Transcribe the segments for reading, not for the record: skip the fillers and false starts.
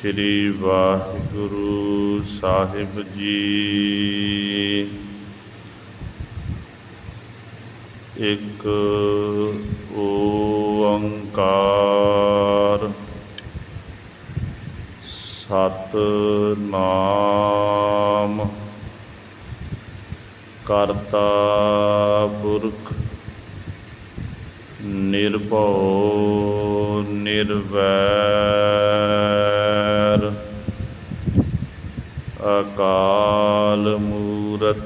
श्री वाहिगुरु साहिब जी। एक ओंकार सतनाम करता पुरख निर्भव निर्वैर अकाल मूरत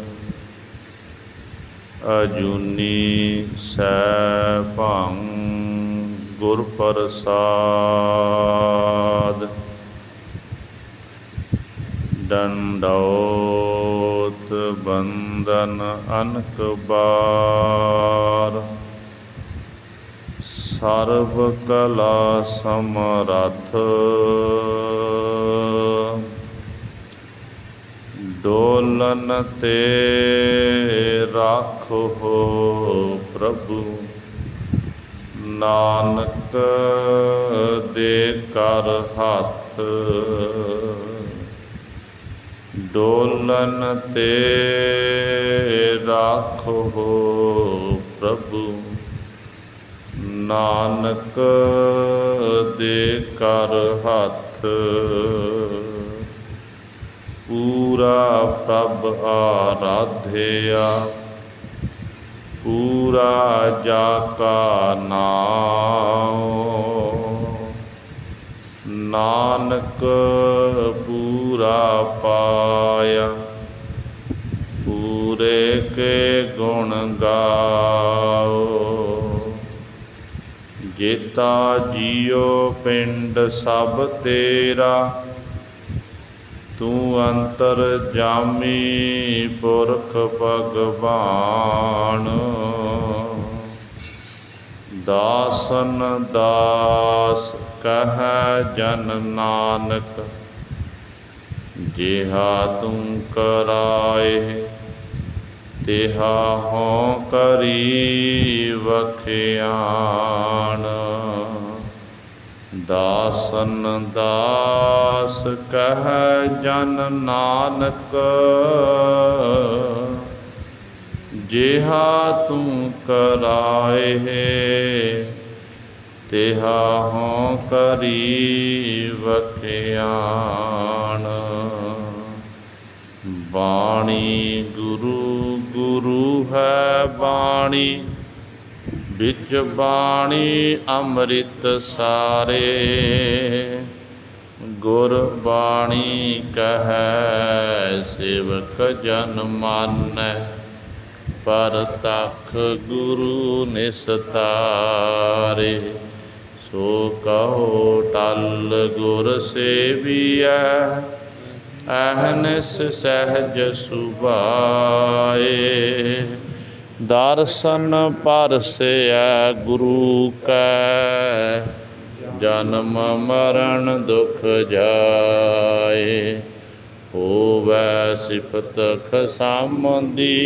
अजूनी सैभं गुर प्रसाद। दंडौत बंदन अनक बार सर्व कला समरथ डोलन ते राखो प्रभु नानक दे कर हाथ डोलन ते राखो प्रभु नानक दे कर हाथ। पूरा प्रभ आराध्या पूरा जाका नाम नानक पूरा पाया पूरे के गुण गाओ। जेता जियो पिंड सब तेरा तू अंतर जामी पुरख भगवान। दासन दास कह जन नानक जिहा तू कराए तिहा हों करी वखियान। दासन दास कह जन नानक जिहा तू कराए तिहा हों करी वखियान। बाणी गुरु गुरु है बाणी बिच बाणी अमृत सारे गुर बाणी कह सेवक जन मानै पर तख गुरु निस्तारे। सो कहो टल गुर सेविया अहनिस सहज सुभाए। दर्शन परसै गुरु कै जन्म मरण दुख जाए। होवै सिफत खसामदी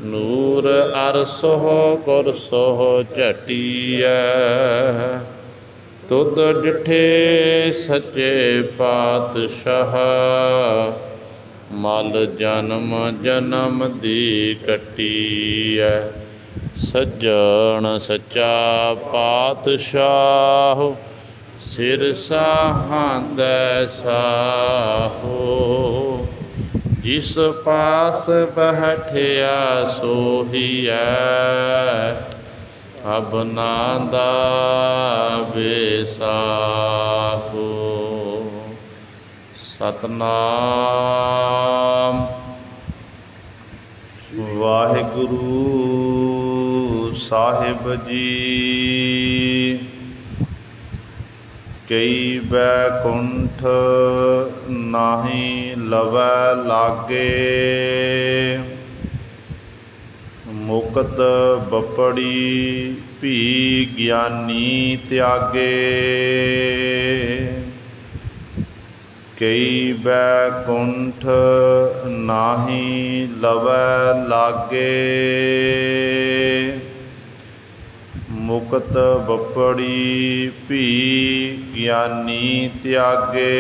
नूर अरसोह गुरसोह झटिया। तुद डिठे सच्चे पातशाह मल जन्म जन्म दी कट्टी है। सज्जन सच्चा पातशाह सिर साहां साहो। जिस पास बैठिया सोहिया अब नादा बेसाहो। सतनाम वाहिगुरु साहिब जी। कई बैकुंठ नाही लवै लागे मुकत बपड़ी भी ज्ञानी त्यागे। कई बैकुंठ नाही लवै लागे मुकत बपड़ी भी ज्ञानी त्यागे।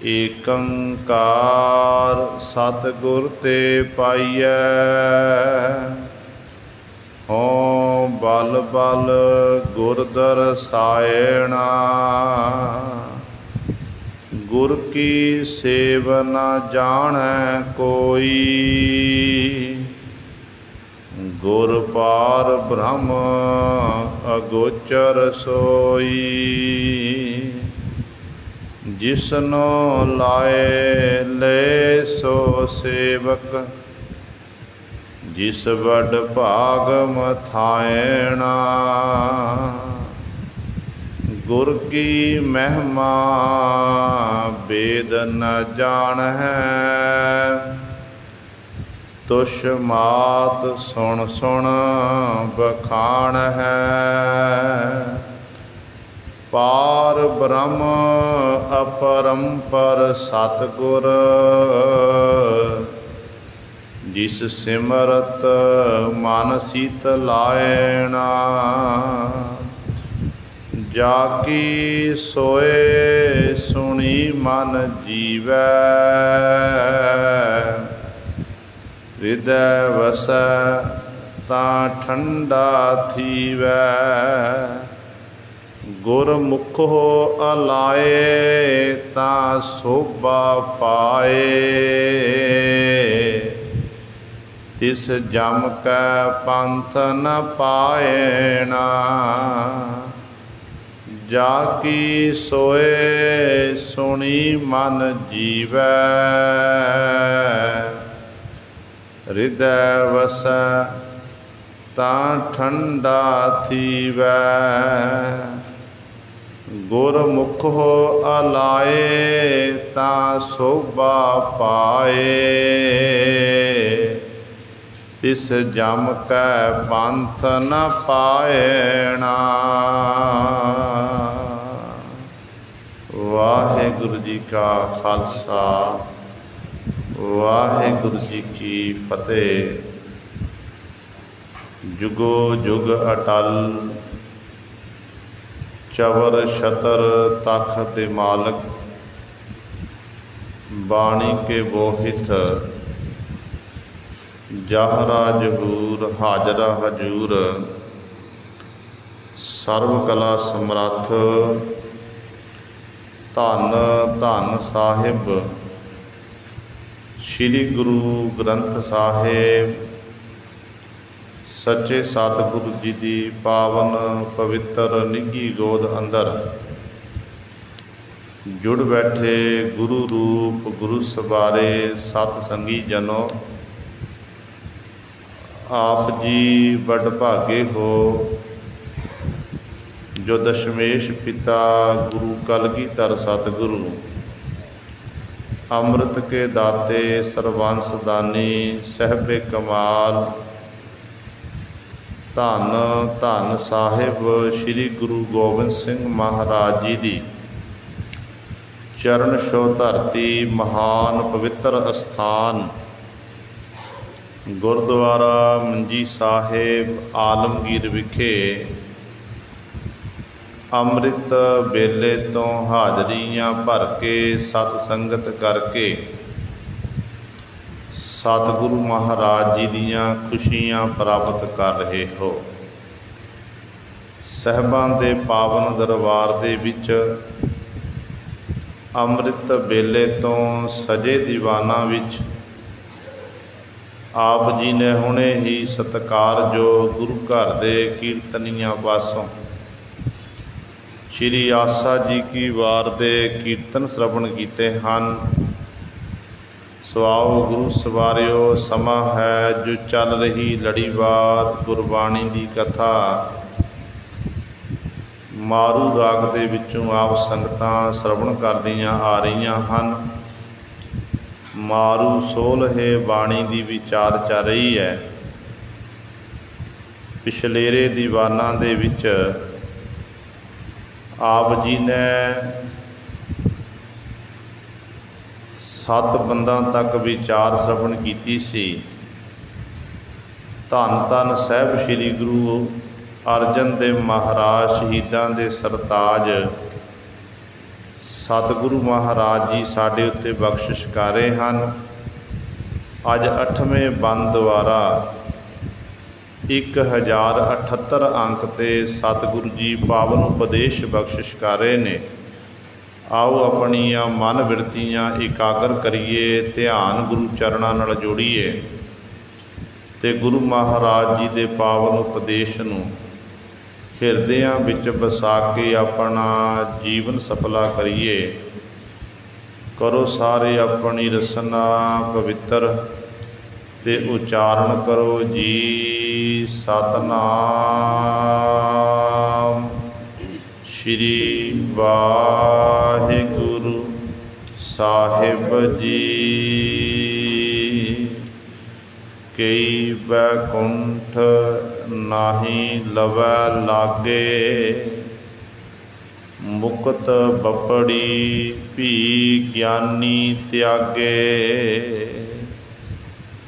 एकंकार सतगुर ते पाइयै, हों बल बल गुर दरसायणा। गुर की सेव न जानै कोई, गुर पार ब्रह्म अगोचर सोई। जिसनो लाए ले सो सेवक, जिस बड़ भाग मथायणा। गुर की महिमा वेद न जान है, तुष मात सुन सुन बखान है। पार ब्रह्म अपरंपर सतगुर, जिस सिमरत मन सीत लायणा। जाकी सोए सुनी मन जीवै, हृदय वसै तां ठंडा थीवै। गुरमुख हो अलाए तां शोभा पाए, तिस जम कै पंथ न पायणा। जाकी सोए सुनी मन जीवै, हृदय वसै तां ठंडा थीवै। गुरमुख हो अलाए तां शोभा पाए, तिस जम कै पंथ न पायणा। वाहिगुरु जी का खालसा, वाहिगुरु जी की फतेह। जुगो जुग अटल, चवर छतर तख्त मालक। बाणी के बोहित जाहरा जहूर, हाजरा हजूर। सर्व कला समर्थ धन धन साहिब, श्री गुरु ग्रंथ साहिब सच्चे सतगुरु जी की पावन पवित्र निघी गोद अंदर जुड़ बैठे गुरु रूप गुरु सवारे सत संगी जनो। आप जी बड़ भागे हो जो दशमेश पिता गुरु कलगीधर सतगुरु, अमृत के दाते सर्वांस दानी सहबे कमाल। धन धन साहिब श्री गुरु गोबिंद सिंह महाराज जी की चरण छो धरती, महान पवित्र अस्थान गुरुद्वारा मंजी साहिब आलमगीर विखे अमृत बेले तो हाजरियां भर के सत संगत करके सतगुरु महाराज जी दियाँ खुशियाँ प्राप्त कर रहे हो। साहिबान दे पावन दरबार दे विच अमृत बेले तो सजे दीवाना विच आप जी ने हुणे ही सत्कार जो गुरु घर दे कीर्तनियां पासों श्री आसा जी की वार दे कीर्तन श्रवण कीते हैं। सो आओ गुरु सवारियो, समा है जो चल रही लड़ीवार गुरबाणी की कथा। मारू राग दे विचों आप संगतां श्रवण करदियां आ रहीआं हन। मारू सोलहे बाणी की विचार चल रही है। पिछलेरे दीवाना दे विच आप जी ने 7 बंदा तक विचार श्रवण कीती सी। ਧੰਨ ਧੰਨ ਸਾਹਿਬ ਸ੍ਰੀ ਗੁਰੂ ਅਰਜਨ ਦੇਵ ਮਹਾਰਾਜ ਸ਼ਹੀਦਾਂ ਦੇ ਸਰਤਾਜ ਸਤਿਗੁਰੂ ਮਹਾਰਾਜ ਜੀ ਸਾਡੇ ਉੱਤੇ ਬਖਸ਼ਿਸ਼ ਕਰ ਰਹੇ ਹਨ। ਅੱਜ 8ਵੇਂ ਬੰਦ ਦੁਆਰਾ 1078 अंक ते सतगुरु जी पावन उपदेश बख्शिश कर रहे ने। आओ अपनिया मन बिरतियाँ एकाग्र करिए, ध्यान गुरु चरणों नाल जोड़िए ते गुरु महाराज जी के पावन उपदेश नूं हिरदियां विच बसा के अपना जीवन सफला करिए। करो सारे अपनी रसना पवित्र ते उच्चारण करो जी सतनाम श्री वाहिगुरु साहिब जी। कई बैकुंठ नाही लवै लागे, मुक्त बपड़ी भी ज्ञानी त्यागे।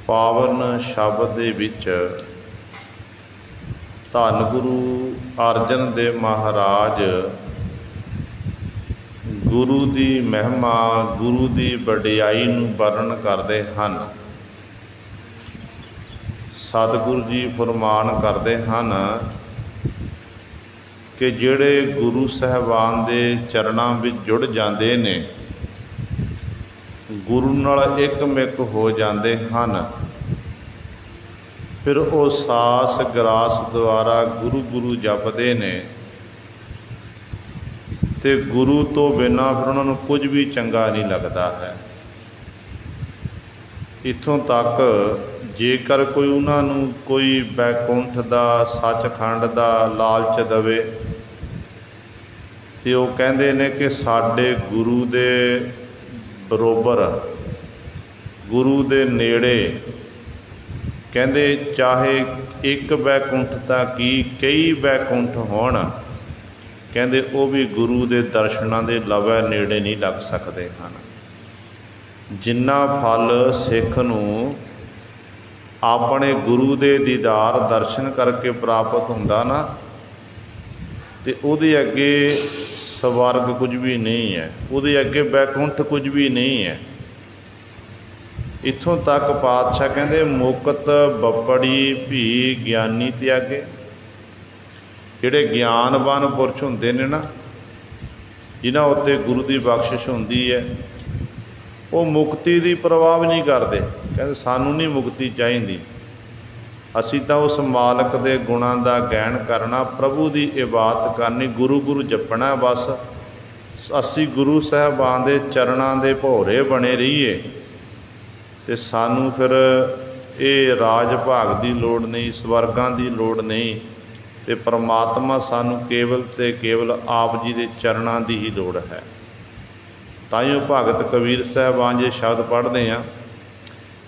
पावन शब्द दे विच धन गुरु अर्जन देव महाराज गुरु की महिमा, गुरु की वडियाई नूं वर्णन करते हैं। सतगुरु जी फरमान करते हैं कि जिहड़े गुरु साहबान के चरणों में जुड़ जाते ने, गुरु नाल एकमिक हो जाते हैं, फिर वो सास ग्रास द्वारा गुरु गुरु जपते ने ते गुरु तो बिना फिर उन्होंने कुछ भी चंगा नहीं लगता है। इत्थों तक जेकर कोई उन्होंने कोई बैकुंठ का सचखंड का लालच दवे तो वो कहते ने कि साडे गुरु दे बरोबर, गुरु दे नेड़े, कहते चाहे एक बैकुंठ तक की कई बैकुंठ होण, कहते वो भी गुरु के दर्शनों के लवै नेड़े नहीं लग सकते हैं। जिन्ना फल सिख नूं अपने गुरु के दीदार दर्शन करके प्राप्त होंदा ना, तो उहदे अगे स्वर्ग कुछ भी नहीं है, उहदे अगे बैकुंठ कुछ भी नहीं है। इत्थों तक पातशाह कहते मुकत बपड़ी भी ज्ञानी त्यागे। जिहड़े ज्ञानवान पुरश हुंदे ने ना, जिन्हां उत्ते गुरु की बख्शिश हुंदी है, वो मुक्ति की परवाह भी नहीं करते। कहते सानू नहीं मुक्ति चाहिए, असी तो उस मालक के गुणों का गैन करना, प्रभु की इबादत करनी, गुरु गुरु जपना। बस असी गुरु साहबान के चरणों के भौरे बने रहीए तो सानू फिर ये राज भाग की लोड़ नहीं, स्वर्गां की लोड़ नहीं, तो परमात्मा सानू केवल ते केवल आप जी के चरणों की ही लोड़ है। ताइयों भगत कबीर साहबान जी शब्द पढ़ते हैं।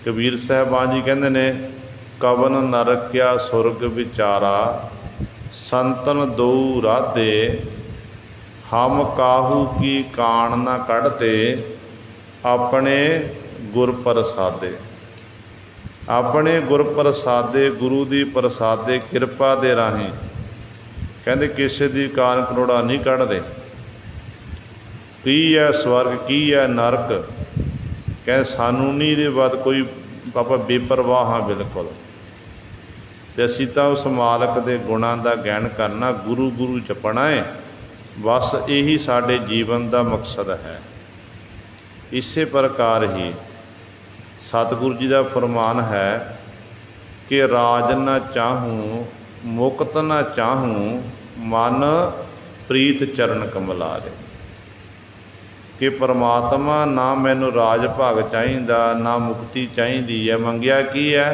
कबीर साहबान जी कहते ने कवन नरक्या सुरग विचारा, संतन दो राधे, हम काहू की कान न कढ़ते, अपने गुर प्रसादे। अपने गुर प्रसादे, गुरु की प्रसादे किरपा दे राही कहते किसी की कान करोड़ा नहीं कढ़ते। की है स्वर्ग, की है नरक, कह सानू नहीं दे बाद कोई पापा बेपरवाह हाँ बिल्कुल। तो असी तो उस मालक के गुणों का ज्ञान करना, गुरु गुरु जपना है, बस यही साडे जीवन का मकसद है। इसे प्रकार ही सतगुरु जी का फरमान है कि राज न चाहूँ मुक्त न चाहूँ, मन प्रीत चरण कमलारे। कि परमात्मा ना मैनू राज भाग चाहिए ना मुक्ति चाहिए है, मंगिया की है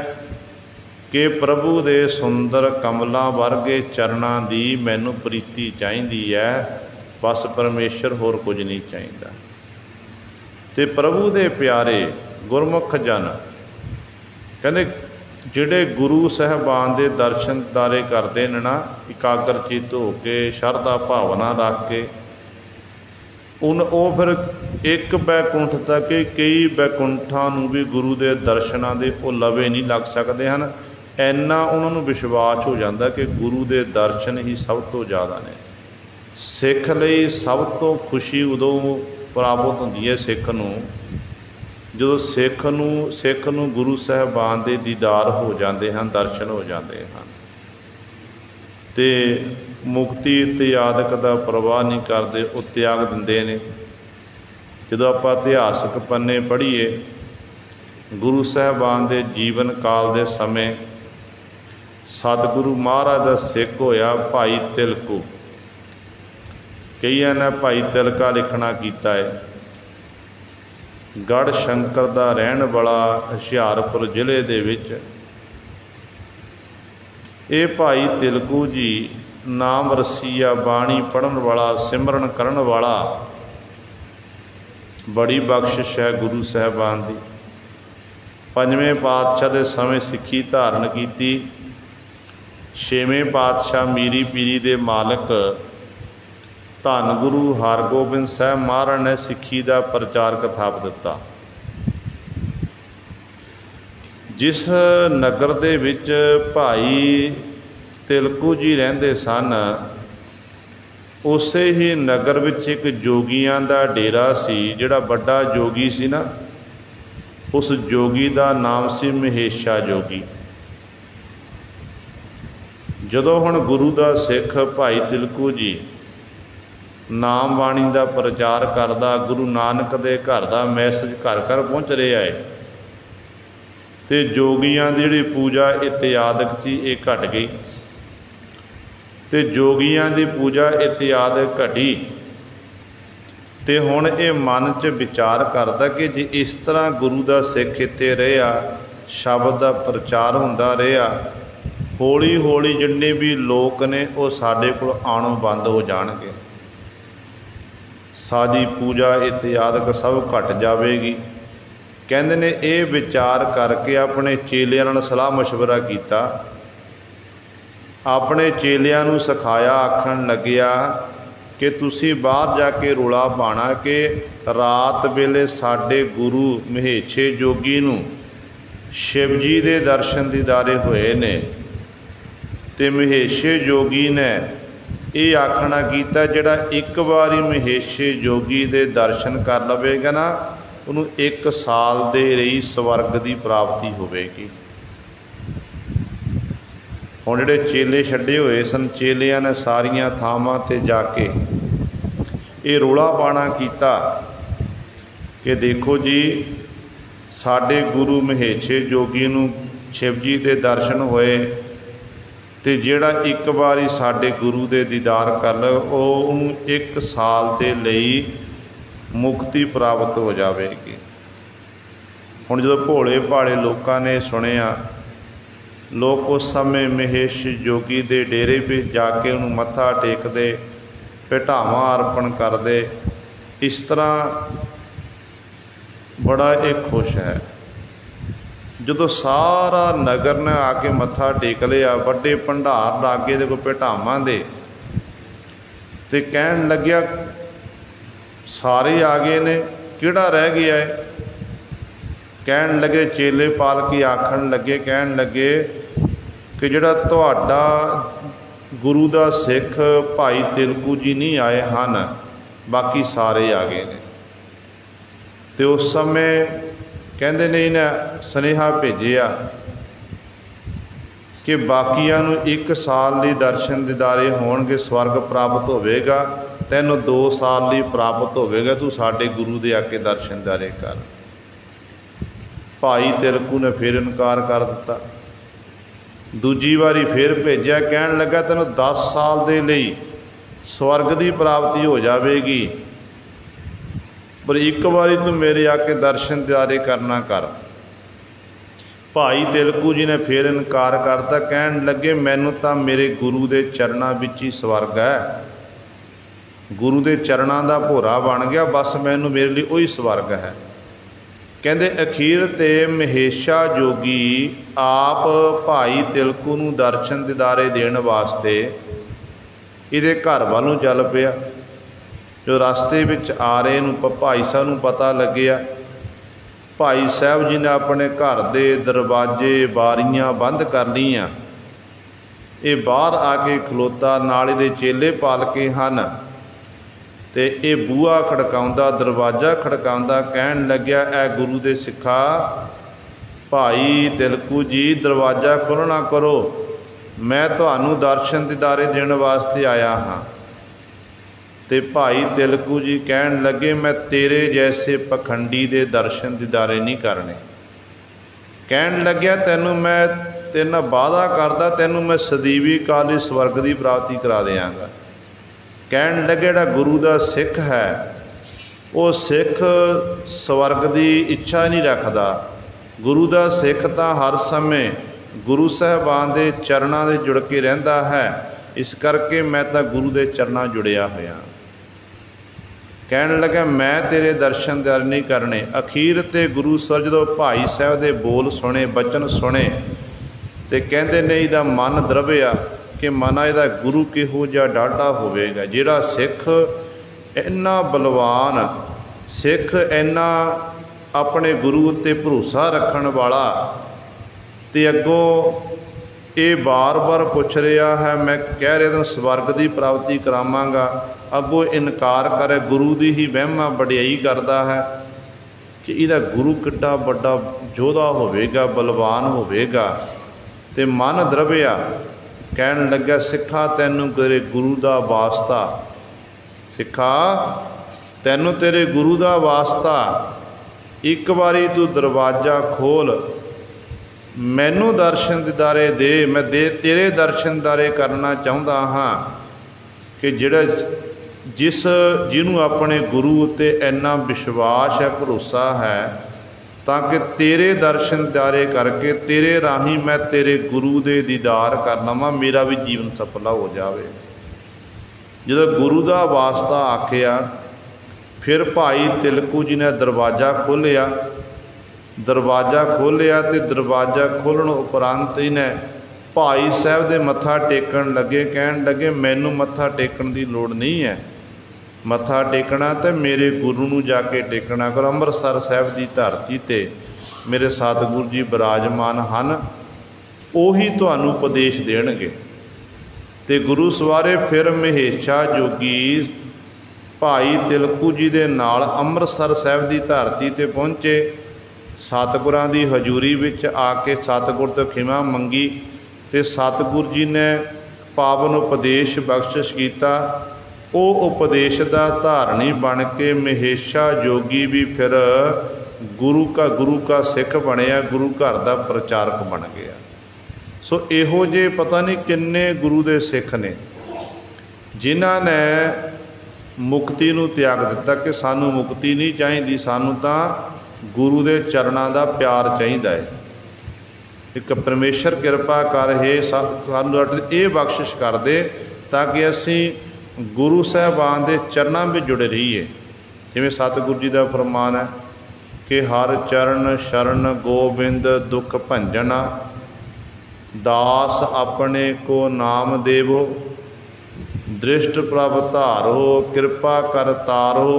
कि प्रभु दे सुंदर कमलों वर्गे चरणों की मैनू प्रीति चाहिए है। बस परमेश्वर होर कुछ नहीं चाहिए। तो प्रभु दे प्यारे गुरमुख जन कहते जिहड़े गुरु साहबान के दर्शन दारे करते हैं ना, एकाग्र चित हो के शरधा भावना रख के वो फिर एक बैकुंठ तक कई बैकुंठां नूं भी गुरु के दर्शनों के वो लवे नहीं लग सकते हैं। ਇੰਨਾ ਉਹਨਾਂ ਨੂੰ ਵਿਸ਼ਵਾਸ ਹੋ ਜਾਂਦਾ ਕਿ ਗੁਰੂ ਦੇ ਦਰਸ਼ਨ ਹੀ ਸਭ ਤੋਂ ਜ਼ਿਆਦਾ ਨੇ। ਸਿੱਖ ਲਈ ਸਭ ਤੋਂ ਖੁਸ਼ੀ ਉਦੋਂ ਪ੍ਰਾਪਤ ਹੁੰਦੀ ਹੈ ਸਿੱਖ ਨੂੰ, ਜਦੋਂ ਸਿੱਖ ਨੂੰ ਗੁਰੂ ਸਾਹਿਬਾਨ ਦੇ ਦੀਦਾਰ ਹੋ ਜਾਂਦੇ ਹਨ, ਦਰਸ਼ਨ ਹੋ ਜਾਂਦੇ ਹਨ, ਅਤੇ ਮੁਕਤੀ ਇਤਿਆਦਿਕ ਦਾ ਪ੍ਰਵਾਹ ਨਹੀਂ ਕਰਦੇ, ਉਹ ਤਿਆਗ ਦਿੰਦੇ ਨੇ। ਜਦੋਂ ਆਪਾਂ ਇਤਿਹਾਸਕ ਪੰਨੇ ਪੜ੍ਹੀਏ, ਗੁਰੂ ਸਾਹਿਬਾਨ ਦੇ ਜੀਵਨ ਕਾਲ ਦੇ ਸਮੇਂ ਸਤਿਗੁਰੂ ਮਹਾਰਾਜ ਦਾ ਸਿੱਖ ਹੋਇਆ ਭਾਈ ਤਿਲਕੂ। ਕਈਆਂ ਨੇ ਭਾਈ ਤਿਲਕਾ ਲਿਖਣਾ ਕੀਤਾ ਹੈ। ਗੜ੍ਹ ਸ਼ੰਕਰ ਦਾ ਰਹਿਣ ਵਾਲਾ ਹੁਸ਼ਿਆਰਪੁਰ ਜ਼ਿਲ੍ਹੇ ਦੇ ਵਿੱਚ ਇਹ ਭਾਈ ਤਿਲਕੂ ਜੀ ਨਾਮ ਰਸੀਆ, ਬਾਣੀ ਪੜ੍ਹਨ ਵਾਲਾ, ਸਿਮਰਨ ਕਰਨ ਵਾਲਾ, ਬੜੀ ਬਖਸ਼ਿਸ਼ ਹੈ ਗੁਰੂ ਸਾਹਿਬਾਨ ਦੀ। ਪੰਜਵੇਂ ਪਾਤਸ਼ਾਹ ਦੇ ਸਮੇਂ ਸਿੱਖੀ ਧਾਰਨ ਕੀਤੀ। ਛੇਵੇਂ ਪਾਤਸ਼ਾਹ ਮੀਰੀ ਪੀਰੀ ਦੇ ਮਾਲਕ ਧੰਨ ਗੁਰੂ ਹਰਗੋਬਿੰਦ ਸਾਹਿਬ ਮਹਾਰਾਜ ਨੇ ਸਿੱਖੀ ਦਾ ਪ੍ਰਚਾਰਕ ਥਾਪ ਦਿੱਤਾ। ਜਿਸ ਨਗਰ ਦੇ ਵਿੱਚ ਭਾਈ ਤਿਲਕੂ ਜੀ ਰਹਿੰਦੇ ਸਨ, ਉਸੇ ਹੀ ਨਗਰ ਵਿੱਚ ਇੱਕ ਜੋਗੀਆਂ ਦਾ ਡੇਰਾ ਸੀ। ਜਿਹੜਾ ਵੱਡਾ ਜੋਗੀ ਸੀ ਨਾ, ਉਸ ਜੋਗੀ ਦਾ ਨਾਮ ਸੀ ਮਹੇਸ਼ਾ ਜੋਗੀ। ਜਦੋਂ ਹੁਣ ਗੁਰੂ ਦਾ ਸਿੱਖ ਭਾਈ ਤਿਲਕੂ ਜੀ ਨਾਮ ਬਾਣੀ ਦਾ ਪ੍ਰਚਾਰ ਕਰਦਾ, ਗੁਰੂ ਨਾਨਕ ਦੇ ਘਰ ਦਾ ਮੈਸੇਜ ਘਰ ਘਰ ਪਹੁੰਚ ਰਿਹਾ ਹੈ, ਅਤੇ ਜੋਗੀਆਂ ਦੀ ਜਿਹੜੀ ਪੂਜਾ ਇਤਿਆਦਿਕ ਸੀ ਇਹ ਘਟ ਗਈ। ਅਤੇ ਜੋਗੀਆਂ ਦੀ ਪੂਜਾ ਇਤਿਆਦਿਕ ਘਟੀ, ਅਤੇ ਹੁਣ ਇਹ ਮਨ 'ਚ ਵਿਚਾਰ ਕਰਦਾ ਕਿ ਜੇ ਇਸ ਤਰ੍ਹਾਂ ਗੁਰੂ ਦਾ ਸਿੱਖ ਇੱਥੇ ਰਿਹਾ, ਸ਼ਬਦ ਦਾ ਪ੍ਰਚਾਰ ਹੁੰਦਾ ਰਿਹਾ, ਹੌਲੀ ਹੌਲੀ ਜਿੰਨੇ ਵੀ ਲੋਕ ਨੇ ਉਹ ਸਾਡੇ ਕੋਲ ਆਉਣੋਂ ਬੰਦ ਹੋ ਜਾਣਗੇ, ਸਾਡੀ ਪੂਜਾ ਇਤਿਆਦਿਕ ਸਭ ਘਟ ਜਾਵੇਗੀ। ਕਹਿੰਦੇ ਨੇ ਇਹ ਵਿਚਾਰ ਕਰਕੇ ਆਪਣੇ ਚੇਲਿਆਂ ਨਾਲ ਸਲਾਹ ਮਸ਼ਵਰਾ ਕੀਤਾ। ਆਪਣੇ ਚੇਲਿਆਂ ਨੂੰ ਸਿਖਾਇਆ, ਆਖਣ ਲੱਗਿਆ ਕਿ ਤੁਸੀਂ ਬਾਹਰ ਜਾ ਕੇ ਰੌਲਾ ਪਾਉਣਾ ਕਿ ਰਾਤ ਵੇਲੇ ਸਾਡੇ ਗੁਰੂ ਮਹੇਸ਼ੇ ਜੋਗੀ ਨੂੰ ਸ਼ਿਵ ਜੀ ਦੇ ਦਰਸ਼ਨ ਦੀਦਾਰੇ ਹੋਏ ਨੇ, ਅਤੇ ਮਹੇਸ਼ੇ ਜੋਗੀ ਨੇ ਇਹ ਆਖਣਾ ਕੀਤਾ ਜਿਹੜਾ ਇੱਕ ਵਾਰੀ ਮਹੇਸ਼ੇ ਜੋਗੀ ਦੇ ਦਰਸ਼ਨ ਕਰ ਲਵੇਗਾ ਨਾ, ਉਹਨੂੰ 1 ਸਾਲ ਦੇ ਲਈ ਸਵਰਗ ਦੀ ਪ੍ਰਾਪਤੀ ਹੋਵੇਗੀ। ਹੁਣ ਜਿਹੜੇ ਚੇਲੇ ਛੱਡੇ ਹੋਏ ਸਨ, ਚੇਲਿਆਂ ਨੇ ਸਾਰੀਆਂ ਥਾਵਾਂ 'ਤੇ ਜਾ ਕੇ ਇਹ ਰੌਲਾ ਪਾਉਣਾ ਕੀਤਾ ਕਿ ਦੇਖੋ ਜੀ, ਸਾਡੇ ਗੁਰੂ ਮਹੇਸ਼ੇ ਜੋਗੀ ਨੂੰ ਸ਼ਿਵ ਜੀ ਦੇ ਦਰਸ਼ਨ ਹੋਏ, ਅਤੇ ਜਿਹੜਾ ਇੱਕ ਵਾਰੀ ਸਾਡੇ ਗੁਰੂ ਦੇ ਦੀਦਾਰ ਕਰ ਲਏ, ਉਹ ਉਹਨੂੰ 1 ਸਾਲ ਦੇ ਲਈ ਮੁਕਤੀ ਪ੍ਰਾਪਤ ਹੋ ਜਾਵੇਗੀ। ਹੁਣ ਜਦੋਂ ਭੋਲੇ ਭਾਲੇ ਲੋਕਾਂ ਨੇ ਸੁਣਿਆ, ਲੋਕ ਉਸ ਸਮੇਂ ਮਹੇਸ਼ ਜੋਗੀ ਦੇ ਡੇਰੇ ਵਿੱਚ ਜਾ ਕੇ ਉਹਨੂੰ ਮੱਥਾ ਟੇਕਦੇ, ਭੇਟਾਵਾਂ ਅਰਪਣ ਕਰਦੇ। ਇਸ ਤਰ੍ਹਾਂ ਬੜਾ ਇਹ ਖੁਸ਼ ਹੈ। ਜਦੋਂ ਸਾਰਾ ਨਗਰ ਨੇ ਆ ਕੇ ਮੱਥਾ ਟੇਕ ਲਿਆ, ਵੱਡੇ ਭੰਡਾਰ ਲਾਗੇ ਦੇ ਕੋਈ ਭੇਟਾਵਾਂ ਦੇ, ਅਤੇ ਕਹਿਣ ਲੱਗਿਆ ਸਾਰੇ ਆ ਗਏ ਨੇ, ਕਿਹੜਾ ਰਹਿ ਗਿਆ ਹੈ? ਕਹਿਣ ਲੱਗੇ, ਚੇਲੇ ਪਾਲਕੀ ਆਖਣ ਲੱਗੇ, ਕਹਿਣ ਲੱਗੇ ਕਿ ਜਿਹੜਾ ਤੁਹਾਡਾ ਗੁਰੂ ਦਾ ਸਿੱਖ ਭਾਈ ਤਿਲਕੂ ਜੀ ਨਹੀਂ ਆਏ ਹਨ, ਬਾਕੀ ਸਾਰੇ ਆ ਗਏ ਨੇ। ਅਤੇ ਉਸ ਸਮੇਂ ਕਹਿੰਦੇ ਨੇ ਇਹਨੇ ਸੁਨੇਹਾ ਭੇਜਿਆ ਕਿ ਬਾਕੀਆਂ ਨੂੰ 1 ਸਾਲ ਲਈ ਦਰਸ਼ਨ ਦੀਦਾਰੇ ਹੋਣਗੇ, ਸਵਰਗ ਪ੍ਰਾਪਤ ਹੋਵੇਗਾ, ਤੈਨੂੰ 2 ਸਾਲ ਲਈ ਪ੍ਰਾਪਤ ਹੋਵੇਗਾ, ਤੂੰ ਸਾਡੇ ਗੁਰੂ ਦੇ ਆ ਕੇ ਦਰਸ਼ਨ ਦੀਦਾਰੇ ਕਰ। ਭਾਈ ਤਿਲਕੂ ਨੇ ਫਿਰ ਇਨਕਾਰ ਕਰ ਦਿੱਤਾ। ਦੂਜੀ ਵਾਰੀ ਫਿਰ ਭੇਜਿਆ, ਕਹਿਣ ਲੱਗਾ ਤੈਨੂੰ 10 ਸਾਲ ਦੇ ਲਈ ਸਵਰਗ ਦੀ ਪ੍ਰਾਪਤੀ ਹੋ ਜਾਵੇਗੀ, ਪਰ ਇੱਕ ਵਾਰੀ ਤੂੰ ਮੇਰੇ ਆ ਕੇ ਦਰਸ਼ਨ ਦੀਦਾਰੇ ਕਰਨਾ ਕਰ। ਭਾਈ ਤਿਲਕੂ ਜੀ ਨੇ ਫਿਰ ਇਨਕਾਰ ਕਰਤਾ, ਕਹਿਣ ਲੱਗੇ ਮੈਨੂੰ ਤਾਂ ਮੇਰੇ ਗੁਰੂ ਦੇ ਚਰਨਾਂ ਵਿੱਚ ਹੀ ਸਵਰਗ ਹੈ, ਗੁਰੂ ਦੇ ਚਰਨਾਂ ਦਾ ਭੋਰਾ ਬਣ ਗਿਆ, ਬਸ ਮੈਨੂੰ ਮੇਰੇ ਲਈ ਉਹੀ ਸਵਰਗ ਹੈ। ਕਹਿੰਦੇ ਅਖੀਰ 'ਤੇ ਮਹੇਸ਼ਾ ਜੋਗੀ ਆਪ ਭਾਈ ਤਿਲਕੂ ਨੂੰ ਦਰਸ਼ਨ ਦੀਦਾਰੇ ਦੇਣ ਵਾਸਤੇ ਇਹਦੇ ਘਰ ਵੱਲ ਨੂੰ ਚੱਲ ਪਿਆ। ਜੋ ਰਸਤੇ ਵਿੱਚ ਆ ਰਹੇ ਨੂੰ ਭਾਈ ਸਾਹਿਬ ਨੂੰ ਪਤਾ ਲੱਗਿਆ, भाई साहब जी ने अपने घर के दरवाजे बारियां बंद कर लियां। ये बाहर आके खलोता, नाल दे चेले पालके हैं ते ये बूहा खड़काउंदा, दरवाज़ा खड़काउंदा, कहन लग्या ऐ गुरु दे सिखा भाई तिलकू जी दरवाज़ा खोलना करो, मैं तुहानू दर्शन दीदारे देने वास्ते आया हाँ। ते भाई तिलकू जी कहन लगे मैं तेरे जैसे पखंडी दे दर्शन दीदारे नहीं करने। कहन लग्या तैनू मैं तेरे नाल वादा करदा, तैनू मैं सदीवी काली स्वर्ग की प्राप्ति करा देंगा। कहन लगे जिहड़ा गुरु का सिख है वो सिख स्वर्ग की इच्छा नहीं रखता। गुरु का सिख तो हर समय गुरु साहबान के चरणों से जुड़ के रहिंदा है, इस करके मैं तो गुरु के चरणों जुड़िया होया। कहन लगा मैं तेरे दर्शन दीदार नहीं करने। अखीर ते गुरु सर जो भाई साहब के बोल सुने, बचन सुने, तो कहते ने इहदा मन द्रविया कि मना इहदा गुरु किहो जिहा डाढ़ा होवेगा। जिहड़ा सिख इन्ना बलवान, सिख इन्ना अपने गुरु उत्ते भरोसा रखण वाला, ते अगों ये बार बार पूछ रहा है, मैं कह रहा था स्वर्ग की प्राप्ति करावांगा, अगों इनकार करे, गुरु की ही वहमा वडियाई करता है कि इहदा गुरु किड्डा बड़ा योधा होवेगा, बलवान होवेगा। ते मन द्रविया, कहन लग्या सिखा तैनू तेरे गुरु का वास्ता, सिखा तैनू तेरे गुरु का वास्ता, एक बारी तू दरवाज़ा खोल, मैनू दर्शन दीदारे दे, मैं तेरे दर्शन दीदारे करना चाहता हाँ। कि जिहड़ा जिन्हों अपने गुरु उत्ते इन्ना विश्वास है, भरोसा है, ताकि तेरे दर्शन दीदारे करके तेरे राही मैं तेरे गुरु दे दीदार करना वा, मेरा भी जीवन सफला हो जाए। जो गुरु का वास्ता आखिया, फिर भाई तिलकू जी ने दरवाज़ा खोलिया। दरवाज़ा खोलिया तो दरवाज़ा खोलण उपरंत ही ने भाई साहब दे मत्था टेकन लगे। कहन लगे मैनू मत्था टेकन की लोड़ नहीं है, मत्था टेकना तो मेरे गुरु नूं जाके टेकना करो। अमृतसर साहब की धरती ते मेरे सतगुरु जी विराजमान हैं, उही तुहानू उपदेश देणगे। ते गुरु सवारे फिर महेशा जोगी भाई तिलकू जी दे नाल अमृतसर साहब की धरती ते पहुँचे। सतगुरां दी हजूरी विच आके सतगुर तो खिमा मंगी, तो सतगुरु जी ने पावन उपदेश बख्शिश किया। वो उपदेश का धारणी बन के महेशा जोगी भी फिर गुरु का सिख बनया, गुरु घर का प्रचारक बन गया। सो इहो जे पता नहीं किन्ने गुरु के सिख ने जिन्हां ने मुक्ति नूं त्याग दिता कि सानू मुक्ति नहीं चाहिए, सानू तां गुरु के चरणों का प्यार चाहिए है। एक परमेश्वर कृपा कर हे सानू ये बख्शिश कर दे ताकि असी गुरु साहबान के चरणों में जुड़े रहिए। जिवें सतगुरु जी का फरमान है कि हर चरण शरण गोबिंद दुख भंजना, दास अपने को नाम देवो, दृष्ट प्रभ धारो, कृपा कर तारो,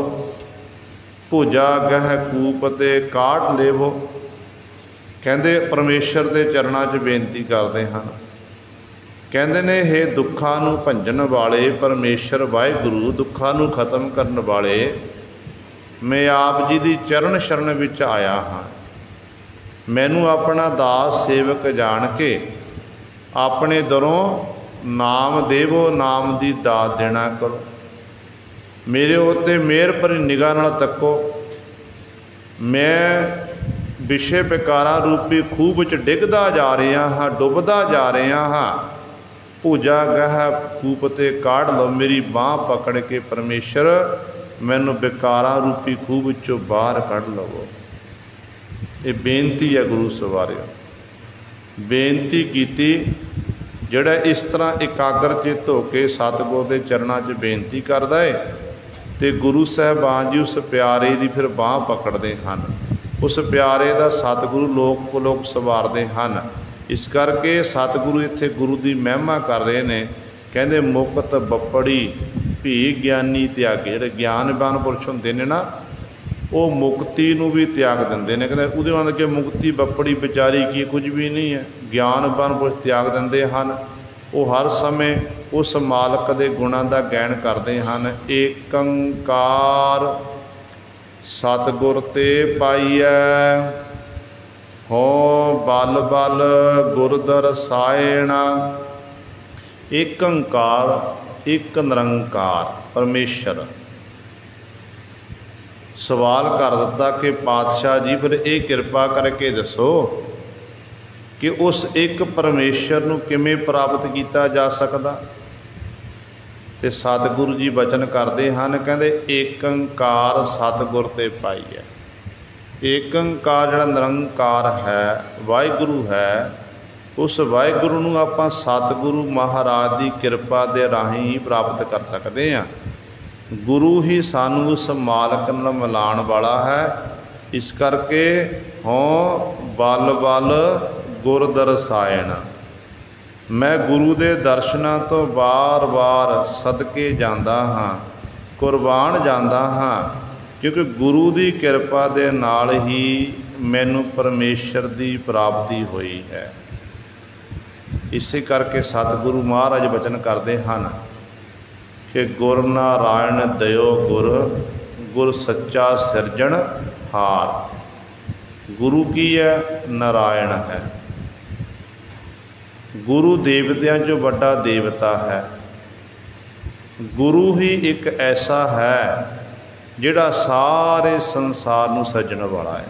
भुजा गह कूप ते काट लेवो। कहते परमेश्वर के चरणों च बेनती करते हैं, कहते ने हे दुखा नूं भंजन वाले परमेश्वर वाहिगुरु, दुखा नूं खत्म करने वाले, मैं आप जी की चरण शरण विच आया हाँ। मैनू अपना दास सेवक जान के अपने दरों नाम देवो, नाम की दात देना करो। मेरे उत्ते मेहर भरी निगाह नाल तको, मैं विषय विकारां रूपी खूह विच डिगदा जा रहा हाँ, डुबदा जा रहा हाँ। भुजा गह कूप ते काढ़ लो, मेरी बाँह पकड़ के परमेश्वर मैनू विकारां रूपी खूह विचों बाहर कढ़ लवो। ये बेनती है गुरु सवारियो, बेनती कीती। जिहड़ा इस तरह एकाग्र चित होकर सतगुर के चरणों च बेनती करदा है तो गुरु साहबान जी उस प्यारे की फिर बाँह पकड़ते हैं, उस प्यारे का सतगुरु लोक लोक सवारते हैं। इस करके सतगुरु इत्थे गुरु की महिमा कर रहे हैं। कहते मुक्त बपड़ी भी ज्ञानी त्यागे, जिहड़े ज्ञानवान पुरुष होंदे ने ना, वो मुक्ति नूं भी त्याग दिंदे ने। कहते उहदे नाल कि मुक्ति बपड़ी विचारी की कुछ भी नहीं है। ज्ञानवान पुरुष त्याग दिंदे हन, वो हर समय उस मालक के गुणां दा गैण करते हैं। एकंकार सतगुर ते पाईऐ, हो बल बल गुर दरसायण। एकंकार एक निरंकार परमेश्वर। सवाल कर दिता कि पातशाह जी फिर ये कृपा करके दसो कि उस एक परमेश्वर नूं किवें प्राप्त किया जा सकदा। ते सतगुरु जी वचन करते हैं, कहते एकंकार सतगुर ते पाईऐ। एकंकार जिहड़ा निरंकार है वाहिगुरु है, उस वाहिगुरु नूं आपां सतगुरु महाराज की कृपा दे राहीं ही प्राप्त कर सकते हैं। गुरु ही सानू उस मालक नाल मिलाण वाला है। इस करके हों बल बल गुर दरसायण। मैं गुरु दे दर्शनां तो बार बार सदके जांदा हाँ, कुर्बान जांदा हाँ, क्योंकि गुरु की कृपा दे नाल ही मैनू परमेश्वर की प्राप्ति हुई है। इसे करके सतगुरु महाराज वचन करते हैं कि गुर नारायण दयो गुर, गुर सच्चा सिरजण हार। गुरु की है? नारायण है। गुरु देवतियां जो बड़ा देवता है। गुरु ही एक ऐसा है जिहड़ा सारे संसार नूं सजण वाला है।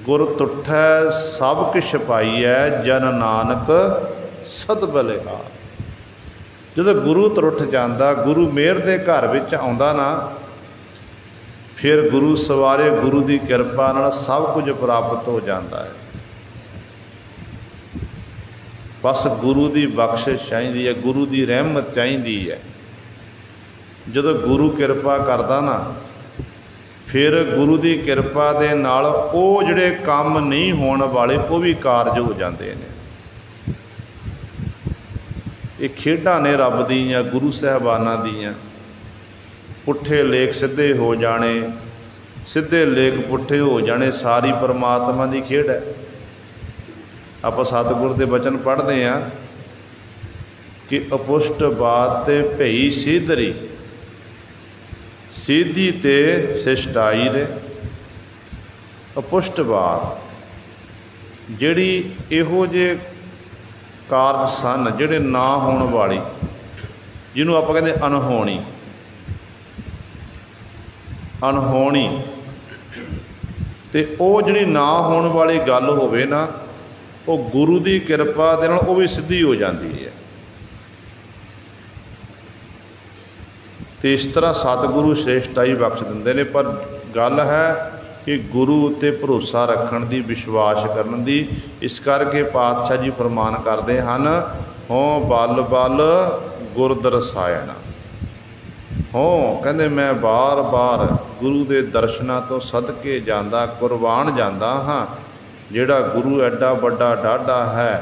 गुर तुठै सब किछ पाईऐ, जन नानक सद बलिहार। जदों गुरु तुरठ जाता, गुरु मेहर के घर विच आउंदा ना, फिर गुरु सवारे गुरु की कृपा नाल सब कुछ प्राप्त हो जाता है। बस गुरु की बख्शिश चाहिए है, गुरु की रहमत चाहिए है। जदों गुरु कृपा करता ना, फिर गुरु की कृपा दे नाल वो जिहड़े काम नहीं होने वाले वो भी कारज हो जाते हैं। ये खेडां ने रब दीयां, गुरु साहबानां दीयां। पुट्ठे लेख सीधे हो जाने, सीधे लेख पुट्ठे हो जाने, सारी परमात्मा की खेड है। आप सतगुर के वचन पढ़ते हैं कि अपुष्ट बात ते भई सीधरी, सीधी ते शिष्टाई रे। अपुष्ट बात जिहड़ी इहो जे कारज सन जिहड़े ना होने वाली, जिन्हों आप कहते अनहोनी, अनहोनी ते ओ जिहड़ी ना होने वाली गल होवे ना, वो गुरु की कृपा दे नाल वो भी सिद्धी हो जाती है। तो इस तरह सतगुरु श्रेष्ठताई बख्श दिंदे ने। पर गल है कि गुरु उत्ते भरोसा रखण दी, विश्वास करन दी। इस करके पातशाह जी फरमान करते हैं, हों बल बल गुर दरसायण। हों कहते मैं बार बार गुरु के दर्शनां तो सदके जांदा, कुर्बान जांदा हाँ। जिहड़ा गुरु एडा वड्डा डाढ़ा है,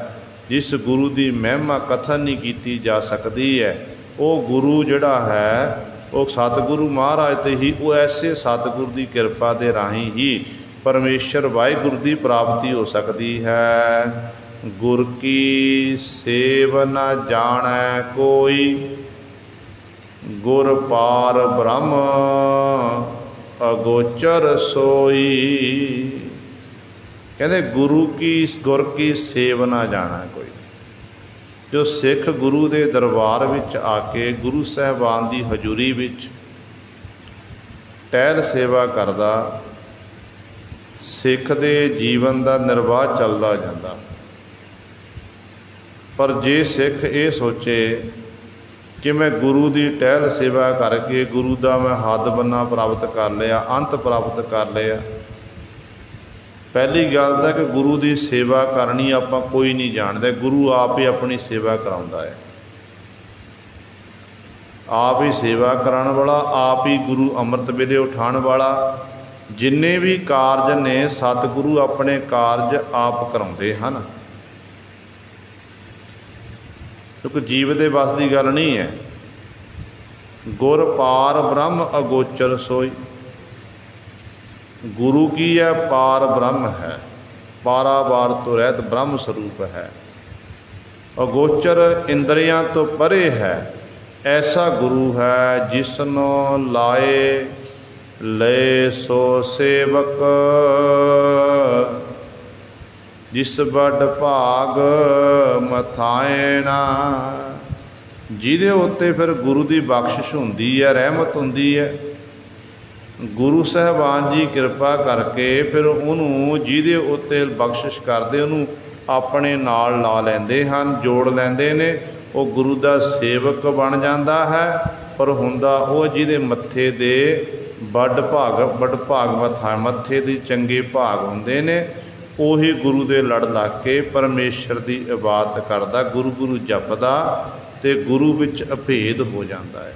जिस गुरु की महिमा कथन नहीं की जा सकती है, वो गुरु जिहड़ा है वो सतगुरु महाराज ते ही, वो ऐसे सतगुरु की कृपा के राही ही परमेश्वर वाहिगुरु की प्राप्ति हो सकती है। गुर की सेव न जानै कोई, गुर पार ब्रह्म अगोचर सोई। कहते गुर की सेव ना जाना कोई। जो सिख गुरु के दरबार विच आके गुरु साहबान की हजूरी विच टहल सेवा करदा, सिख दे जीवन का निर्वाह चलता जाता। पर जे सिख ये सोचे कि मैं गुरु की टहल सेवा करके गुरु का मैं हद बन्ना प्राप्त कर लिया, अंत प्राप्त कर लिया, पहली गल तो कि गुरु की सेवा करनी आपां कोई नहीं जानते। गुरु आप ही अपनी सेवा कराउंदा है, आप ही सेवा कराने वाला, आप ही गुरु अमृत वेले उठाने वाला। जिन्ने भी कारज ने सतगुरु अपने कारज आप कराउंदे हन, क्योंकि जीव के बस की गल नहीं है। गुर पार ब्रह्म अगोचर सोई। गुरु की है पार ब्रह्म है, पारावार तो रहत ब्रह्म स्वरूप है। अगोचर इंद्रियां तो परे है, ऐसा गुरु है जिसनो लाए ले सो सेवक। जिस बड़ भाग मथाएना, जिहदे उत्ते फिर गुरु की बख्शिश हुंदी है, रहमत हुंदी है। गुरु साहबान जी कृपा करके फिर उन्होंने जिहदे उत्ते बख्शिश करते उन्होंने अपने नाल ला लैंदे हन, जोड़ लैंदे ने। वो गुरु का सेवक बन जाता है, पर हुंदा वो जिहदे मत्थे दे बड़ भाग मत्थे दी चंगे भाग हुंदे ने। उही गुरु दे लड़ लग के परमेश्वर की इबादत करदा, गुरु गुरु जपदा ते गुरु विच अभेद हो जाता है।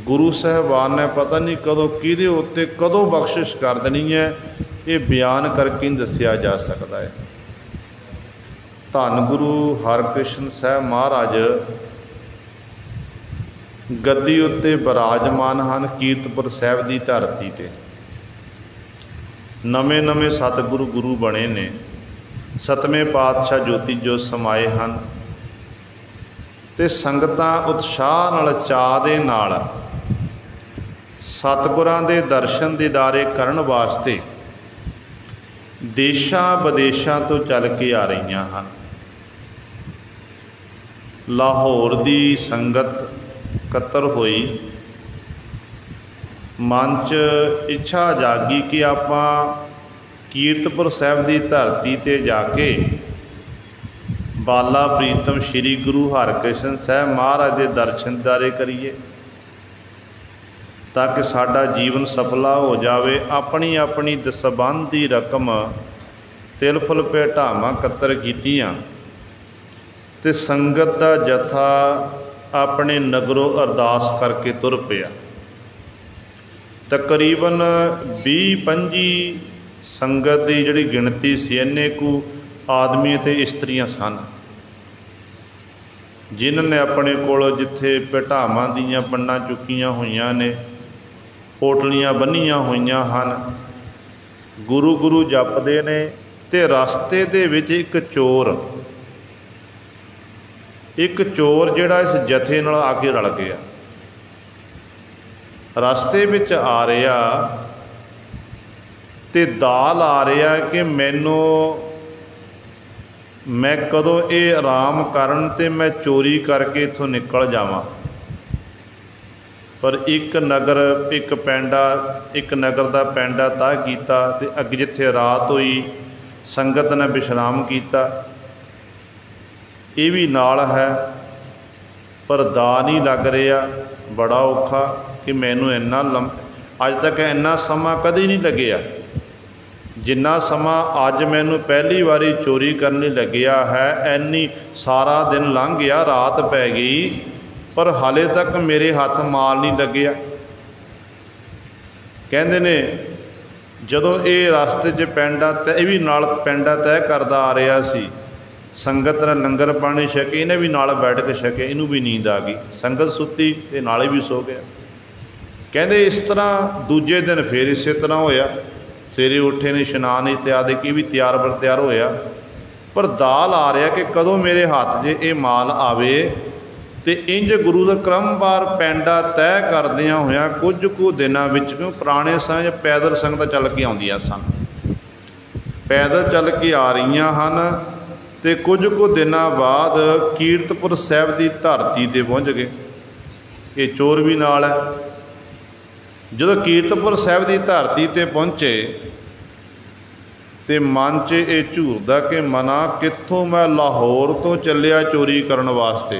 गुरु साहबान ने पता नहीं कदों किहदे उत्ते कदों बख्शिश कर देनी है, ये बयान करके नहीं दसिया जा सकता है। धन गुरु हरकृष्ण साहब महाराज गद्दी उत्ते विराजमान हैं कीरतपुर साहब की धरती ते। नवे नवे सतगुरु गुरु बने ने, सतवें पातशाह ज्योति जो समाए हैं ते संगतां उत्साह नाल चाह दे नाल सतगुरां दे दर्शन दीदारे करन वास्ते देशां विदेशां तो चल के आ रही हैं। लाहौर की संगत कतर होई, मन च इच्छा जागी कि आपां कीरतपुर साहब की धरती ते जाके बाला प्रीतम श्री गुरु हरकृष्ण साहब महाराज के दर्शन दीदारे करिए, ताकि साडा जीवन सफला हो जाए। अपनी अपनी दसबंध की रकम तिल फुल भेटावां कतर कीतियां ते संगत का जथा अपने नगरों अरदास करके तुर पिया। तकरीबन 20-25 संगत की जिहड़ी गिणती सी, इन्ने कु आदमी ते इस्त्रियां सन, जिन्होंने अपने कोल जिथे भेटावां दीयां बन्नां चुकियां होईयां ने, पोटलियां बन्नियां होईयां हन, गुरु गुरु जपदे ने। ते रस्ते दे विच एक चोर जिहड़ा इस जथे नाल आके रल गया, रस्ते विच आ रहा ते दाल आ रहा कि मैं कदों ये आराम करन ते मैं चोरी करके इत्थों निकल जावां। पर एक नगर का पैंडा तय किया ते अगे जिथे रात हुई संगत ने विश्राम किया, ये भी नाल है, पर दा नहीं लग रहा। बड़ा औखा कि मैनू इन्ना अज तक इन्ना समा कभी नहीं लग्या जिन्ना समा अज मैनू पहली बारी चोरी करने लग्या है। इन्नी सारा दिन लंघ गया, रात पै गई, पर हाले तक मेरे हाथ माल नहीं लग्या। कहते ने जदों ये रास्ते च पैंडा तय भी नाल पैंडा तय करता आ रहा सी, संगत ने लंगर पानी छके, इन्हें भी नाल बैठ के छके, इनू भी नींद आ गई, संगत सुती ते नाले भी सो गया। कहते इस तरह दूजे दिन फिर इस तरह होया, सवेरे उठे ने इशनान इत्यादि की भी तैयार बर तैयार होया, पर दाल आ रहा कि कदों मेरे हाथ जे ये माल आवे। तो इंज गुरु का क्रमवार पैंडा तय करदियां होया कुछ कु दिनों विच, क्यों पुराने समय पैदल संगत चल के आउंदियां सन, पैदल चल के आ रही हैं। तो कुछ कु दिनों बाद कीरतपुर साहब की धरती पर पहुँच गए। ये चोर भी नाल है। जो कीरतपुर साहब की धरती पर पहुँचे तो मन च ये झूरदा कि मना कित्थों मैं लाहौर तो चलिया चोरी करन वास्ते,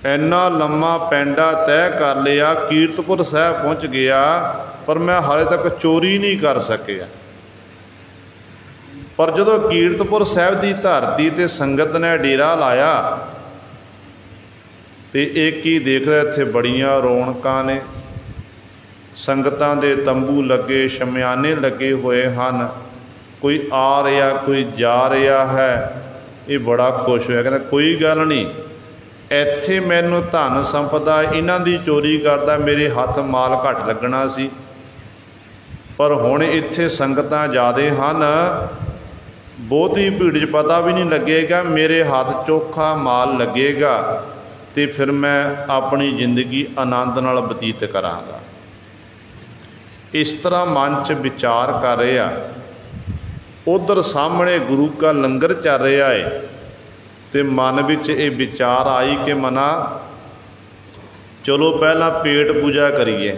इन्ना लम्मा पैंडा तय कर लिया, कीरतपुर साहब पहुँच गया, पर मैं हाले तक चोरी नहीं कर सकिया। पर जो कीरतपुर साहब की धरती ते संगत ने डेरा लाया तो एक ही देखदा इत्थे बड़ियां रौनकां ने, संगतां दे तंबू लगे, शमियाने लगे हुए हैं, कोई आ रहा कोई जा रहा है। ये बड़ा खुश होया, कहता कोई गल नहीं, ਇੱਥੇ ਮੈਨੂੰ ਧਨ ਸੰਪਦਾ ਇਹਨਾਂ ਦੀ ਚੋਰੀ ਕਰਦਾ ਮੇਰੇ ਹੱਥ ਮਾਲ ਘੱਟ ਲੱਗਣਾ ਸੀ, ਪਰ ਹੁਣ ਇੱਥੇ ਸੰਗਤਾਂ ਜ਼ਿਆਦੇ ਹਨ, ਬਹੁਤੀ ਭੀੜ 'ਚ ਪਤਾ ਵੀ ਨਹੀਂ ਲੱਗੇਗਾ, ਮੇਰੇ ਹੱਥ ਚੋਖਾ ਮਾਲ ਲੱਗੇਗਾ ਅਤੇ ਫਿਰ ਮੈਂ ਆਪਣੀ ਜ਼ਿੰਦਗੀ ਆਨੰਦ ਨਾਲ ਬਤੀਤ ਕਰਾਂਗਾ। ਇਸ ਤਰ੍ਹਾਂ ਮਨ 'ਚ ਵਿਚਾਰ ਕਰ ਰਿਹਾ। ਉੱਧਰ ਸਾਹਮਣੇ ਗੁਰੂ ਕਾ ਲੰਗਰ ਚੱਲ ਰਿਹਾ ਹੈ ਅਤੇ ਮਨ ਵਿੱਚ ਇਹ ਵਿਚਾਰ ਆਈ ਕਿ ਮਨਾ ਚਲੋ ਪਹਿਲਾਂ ਪੇਟ ਪੂਜਾ ਕਰੀਏ,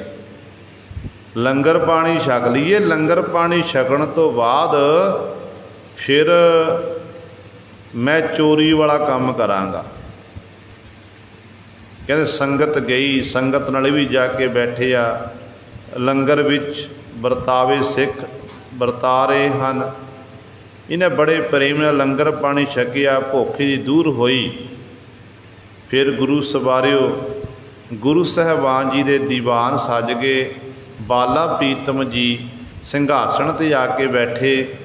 ਲੰਗਰ ਪਾਣੀ ਛਕ ਲਈਏ, ਲੰਗਰ ਪਾਣੀ ਛਕਣ ਤੋਂ ਬਾਅਦ ਫਿਰ ਮੈਂ ਚੋਰੀ ਵਾਲਾ ਕੰਮ ਕਰਾਂਗਾ। ਕਹਿੰਦੇ ਸੰਗਤ ਗਈ, ਸੰਗਤ ਨਾਲ ਵੀ ਜਾ ਕੇ ਬੈਠੇ ਆ, ਲੰਗਰ ਵਿੱਚ ਵਰਤਾਵੇ ਸਿੱਖ ਵਰਤਾ ਰਹੇ ਹਨ। ਇਹਨੇ ਬੜੇ ਪ੍ਰੇਮ ਨਾਲ ਲੰਗਰ ਪਾਣੀ ਛਕਿਆ, ਭੁੱਖ ਦੀ ਦੂਰ ਹੋਈ। ਫਿਰ ਗੁਰੂ ਸਵਾਰਿਓ ਗੁਰੂ ਸਾਹਿਬਾਨ ਜੀ ਦੇ ਦੀਵਾਨ ਸੱਜ ਗਏ, ਬਾਲਾ ਪ੍ਰੀਤਮ ਜੀ ਸਿੰਘਾਸਣ 'ਤੇ ਆ ਕੇ ਬੈਠੇ,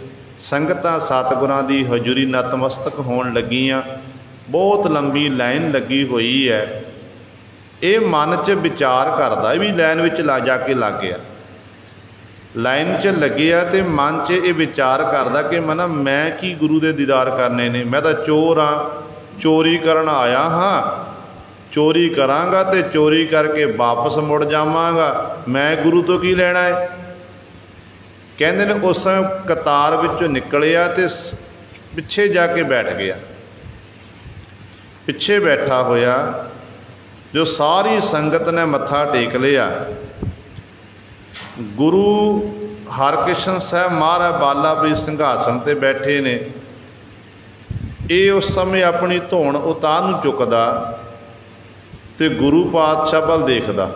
ਸੰਗਤਾਂ ਸਤਿਗੁਰਾਂ ਦੀ ਹਜ਼ੂਰੀ ਨਤਮਸਤਕ ਹੋਣ ਲੱਗੀਆਂ। ਬਹੁਤ ਲੰਬੀ ਲਾਈਨ ਲੱਗੀ ਹੋਈ ਹੈ। ਇਹ ਮਨ 'ਚ ਵਿਚਾਰ ਕਰਦਾ ਵੀ ਲਾਈਨ ਵਿੱਚ ਜਾ ਕੇ ਲੱਗ ਗਿਆ, ਲਾਈਨ 'ਚ ਲੱਗਿਆ ਅਤੇ ਮਨ 'ਚ ਇਹ ਵਿਚਾਰ ਕਰਦਾ ਕਿ ਮਨਾ ਮੈਂ ਕੀ ਗੁਰੂ ਦੇ ਦੀਦਾਰ ਕਰਨੇ ਨੇ, ਮੈਂ ਤਾਂ ਚੋਰ ਹਾਂ, ਚੋਰੀ ਕਰਨ ਆਇਆ ਹਾਂ, ਚੋਰੀ ਕਰਾਂਗਾ ਅਤੇ ਚੋਰੀ ਕਰਕੇ ਵਾਪਸ ਮੁੜ ਜਾਵਾਂਗਾ, ਮੈਂ ਗੁਰੂ ਤੋਂ ਕੀ ਲੈਣਾ ਹੈ। ਕਹਿੰਦੇ ਨੇ ਉਸ ਸਮੇਂ ਕਤਾਰ ਵਿੱਚੋਂ ਨਿਕਲਿਆ ਅਤੇ ਪਿੱਛੇ ਜਾ ਕੇ ਬੈਠ ਗਿਆ। ਪਿੱਛੇ ਬੈਠਾ ਹੋਇਆ ਜੋ ਸਾਰੀ ਸੰਗਤ ਨੇ ਮੱਥਾ ਟੇਕ ਲਿਆ। ਗੁਰੂ ਹਰਕ੍ਰਿਸ਼ਨ ਸਾਹਿਬ ਮਹਾਰਾਜ ਬਾਲਾ ਪ੍ਰੀਤ ਸਿੰਘਾਸਣ 'ਤੇ ਬੈਠੇ ਨੇ। ਇਹ ਉਸ ਸਮੇਂ ਆਪਣੀ ਧੌਣ ਉਤਾਂਹ ਨੂੰ ਚੁੱਕਦਾ ਅਤੇ ਗੁਰੂ ਪਾਤਸ਼ਾਹ ਵੱਲ ਦੇਖਦਾ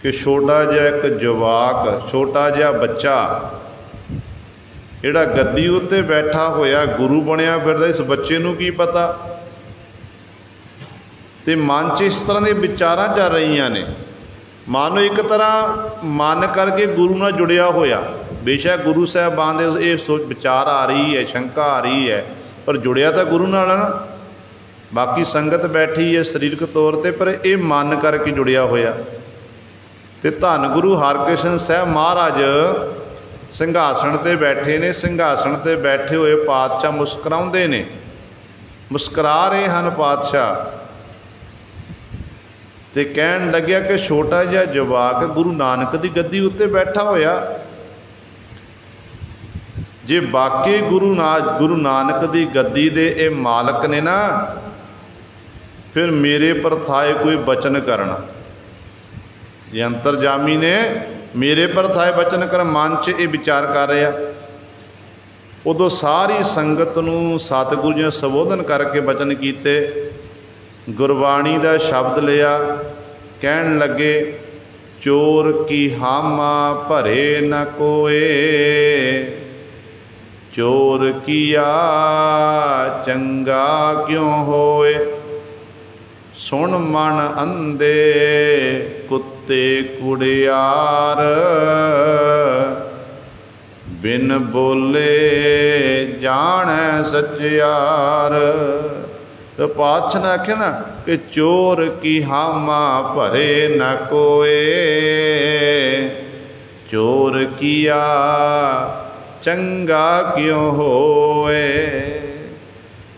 ਕਿ ਛੋਟਾ ਜਿਹਾ ਇੱਕ ਜਵਾਕ, ਛੋਟਾ ਜਿਹਾ ਬੱਚਾ ਜਿਹੜਾ ਗੱਦੀ ਉੱਤੇ ਬੈਠਾ ਹੋਇਆ ਗੁਰੂ ਬਣਿਆ ਫਿਰਦਾ, ਇਸ ਬੱਚੇ ਨੂੰ ਕੀ ਪਤਾ। ਅਤੇ ਮਨ 'ਚ ਇਸ ਤਰ੍ਹਾਂ ਦੇ ਵਿਚਾਰਾਂ ਚੱਲ ਰਹੀਆਂ ਨੇ। ਮਨ ਇੱਕ ਤਰ੍ਹਾਂ ਮਨ ਕਰਕੇ ਗੁਰੂ ਨਾਲ ਜੁੜਿਆ ਹੋਇਆ, ਬੇਸ਼ੱਕ ਗੁਰੂ ਸਾਹਿਬਾਨ ਦੇ ਇਹ ਵਿਚਾਰ ਆ ਰਹੀ ਹੈ, ਸ਼ੰਕਾ ਆ ਰਹੀ ਹੈ, ਪਰ ਜੁੜਿਆ ਤਾਂ ਗੁਰੂ ਨਾਲ ਹੈ ਨਾ। ਬਾਕੀ ਸੰਗਤ ਬੈਠੀ ਹੈ ਸਰੀਰਕ ਤੌਰ 'ਤੇ, ਪਰ ਇਹ ਮਨ ਕਰਕੇ ਜੁੜਿਆ ਹੋਇਆ। ਅਤੇ ਧੰਨ ਗੁਰੂ ਹਰਕ੍ਰਿਸ਼ਨ ਸਾਹਿਬ ਮਹਾਰਾਜ ਸਿੰਘਾਸਣ 'ਤੇ ਬੈਠੇ ਨੇ। ਸਿੰਘਾਸਣ 'ਤੇ ਬੈਠੇ ਹੋਏ ਪਾਤਸ਼ਾਹ ਮੁਸਕਰਾਉਂਦੇ ਨੇ, ਮੁਸਕਰਾ ਰਹੇ ਹਨ ਪਾਤਸ਼ਾਹ। ਅਤੇ ਕਹਿਣ ਲੱਗਿਆ ਕਿ ਛੋਟਾ ਜਿਹਾ ਜਵਾਕ ਗੁਰੂ ਨਾਨਕ ਦੀ ਗੱਦੀ ਉੱਤੇ ਬੈਠਾ ਹੋਇਆ, ਜੇ ਬਾਕੀ ਗੁਰੂ ਨਾਨਕ ਦੀ ਗੱਦੀ ਦੇ ਇਹ ਮਾਲਕ ਨੇ ਨਾ, ਫਿਰ ਮੇਰੇ ਪਰਥਾਏ ਕੋਈ ਬਚਨ ਕਰਨ, ਜੇ ਅੰਤਰਜਾਮੀ ਨੇ ਮੇਰੇ ਪਰਥਾਏ ਬਚਨ ਕਰਨ। ਮਨ 'ਚ ਇਹ ਵਿਚਾਰ ਕਰ ਰਿਹਾ। ਉਦੋਂ ਸਾਰੀ ਸੰਗਤ ਨੂੰ ਸਤਿਗੁਰੂ ਜੀ ਨੇ ਸੰਬੋਧਨ ਕਰਕੇ ਬਚਨ ਕੀਤੇ, ਗੁਰਬਾਣੀ ਦਾ ਸ਼ਬਦ ਲਿਆ। ਕਹਿਣ ਲੱਗੇ ਚੋਰ ਕੀ ਹਾਮਾ ਭਰੇ ਨ ਕੋਏ, ਚੋਰ ਕੀਆ ਚੰਗਾ ਕਿਉਂ ਹੋਏ। ਸੁਣ ਮਨ ਅੰਧੇ ਕੁੱਤੇ ਕੁੜਿਆਰ, ਬਿਨ ਬੋਲੇ ਜਾਣੈ ਸੱਚਿਆਰ। तो पातशाह ने आख्या ना कि चोर की हामा भरे न कोए, चोर किया चंगा क्यों होए।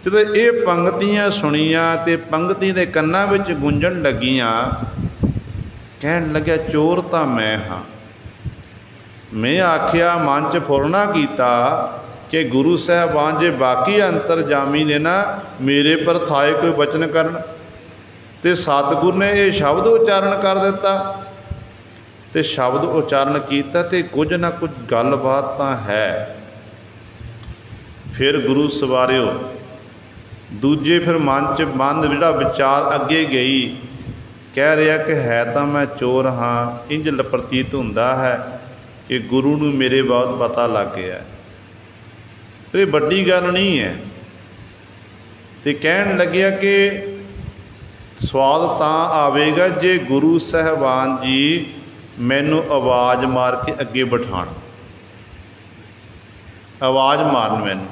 ਜਦੋਂ ਇਹ ਪੰਗਤੀਆਂ ਸੁਣੀਆਂ ਅਤੇ ਪੰਗਤੀ ਦੇ ਕੰਨਾਂ ਵਿੱਚ ਗੂੰਜਣ ਲੱਗੀਆਂ, ਕਹਿਣ ਲੱਗਿਆ ਚੋਰ ਤਾਂ ਮੈਂ ਹਾਂ। ਮੈਂ ਆਖਿਆ ਮਨ 'ਚ ਫੁਰਨਾ ਕੀਤਾ ਕਿ ਗੁਰੂ ਸਾਹਿਬਾਨ ਜੇ ਬਾਕੀ ਅੰਤਰਜਾਮੀ ਨੇ ਨਾ, ਮੇਰੇ ਪਰਥਾਏ ਕੋਈ ਬਚਨ ਕਰਨ, ਅਤੇ ਸਤਿਗੁਰੂ ਨੇ ਇਹ ਸ਼ਬਦ ਉਚਾਰਨ ਕਰ ਦਿੱਤਾ। ਅਤੇ ਸ਼ਬਦ ਉਚਾਰਨ ਕੀਤਾ ਅਤੇ ਕੁਝ ਨਾ ਕੁਝ ਗੱਲਬਾਤ ਤਾਂ ਹੈ। ਫਿਰ ਗੁਰੂ ਸਵਾਰਿਓ ਦੂਜੇ ਫਿਰ ਮਨ 'ਚ ਜਿਹੜਾ ਵਿਚਾਰ ਅੱਗੇ ਗਈ, ਕਹਿ ਰਿਹਾ ਕਿ ਹੈ ਤਾਂ ਮੈਂ ਚੋਰ ਹਾਂ, ਇੰਝ ਪ੍ਰਤੀਤ ਹੁੰਦਾ ਹੈ ਕਿ ਗੁਰੂ ਨੂੰ ਮੇਰੇ ਬਹੁਤ ਪਤਾ ਲੱਗ ਗਿਆ। ਪਰ ਇਹ ਵੱਡੀ ਗੱਲ ਨਹੀਂ ਹੈ। ਅਤੇ ਕਹਿਣ ਲੱਗਿਆ ਕਿ ਸਵਾਦ ਤਾਂ ਆਵੇਗਾ ਜੇ ਗੁਰੂ ਸਾਹਿਬਾਨ ਜੀ ਮੈਨੂੰ ਆਵਾਜ਼ ਮਾਰ ਕੇ ਅੱਗੇ ਬਿਠਾਉਣ, ਆਵਾਜ਼ ਮਾਰਨ ਮੈਨੂੰ।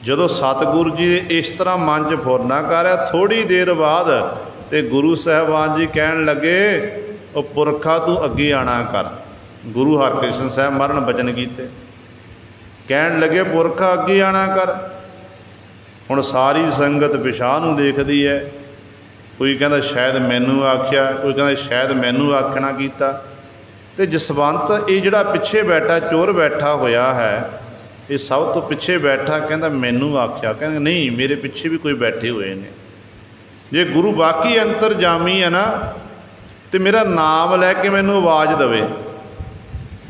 ਜਦੋਂ ਸਤਿਗੁਰੂ ਜੀ ਇਸ ਤਰ੍ਹਾਂ ਮਨ 'ਚ ਫੁਰਨਾ ਕਰ ਰਿਹਾ, ਥੋੜ੍ਹੀ ਦੇਰ ਬਾਅਦ ਤੇ ਗੁਰੂ ਸਾਹਿਬਾਨ ਜੀ ਕਹਿਣ ਲੱਗੇ, ਉਹ ਪੁਰਖਾ ਤੂੰ ਅੱਗੇ ਆਣਾ ਕਰ। ਗੁਰੂ ਹਰਕ੍ਰਿਸ਼ਨ ਸਾਹਿਬ ਮਰਨ ਬਚਨ ਕੀਤੇ, ਕਹਿਣ ਲੱਗੇ ਪੁਰਖਾ ਅੱਗੇ ਆਣਾ ਕਰ। ਹੁਣ ਸਾਰੀ ਸੰਗਤ ਵਿਸ਼ਾਹ ਨੂੰ ਦੇਖਦੀ ਹੈ, ਕੋਈ ਕਹਿੰਦਾ ਸ਼ਾਇਦ ਮੈਨੂੰ ਆਖਿਆ, ਕੋਈ ਕਹਿੰਦਾ ਸ਼ਾਇਦ ਮੈਨੂੰ ਆਖਣਾ ਕੀਤਾ। ਤੇ ਜਸਵੰਤ ਇਹ ਜਿਹੜਾ ਪਿੱਛੇ ਬੈਠਾ ਚੋਰ ਬੈਠਾ ਹੋਇਆ ਹੈ, ਇਹ ਸਭ ਤੋਂ ਪਿੱਛੇ ਬੈਠਾ ਕਹਿੰਦਾ ਮੈਨੂੰ ਆਖਿਆ। ਕਹਿੰਦਾ ਨਹੀਂ, ਮੇਰੇ ਪਿੱਛੇ ਵੀ ਕੋਈ ਬੈਠੇ ਹੋਏ ਨੇ। ਜੇ ਗੁਰੂ ਬਾਕੀ ਅੰਤਰਜਾਮੀ ਹੈ ਨਾ, ਤੇ ਮੇਰਾ ਨਾਮ ਲੈ ਕੇ ਮੈਨੂੰ ਆਵਾਜ਼ ਦੇਵੇ।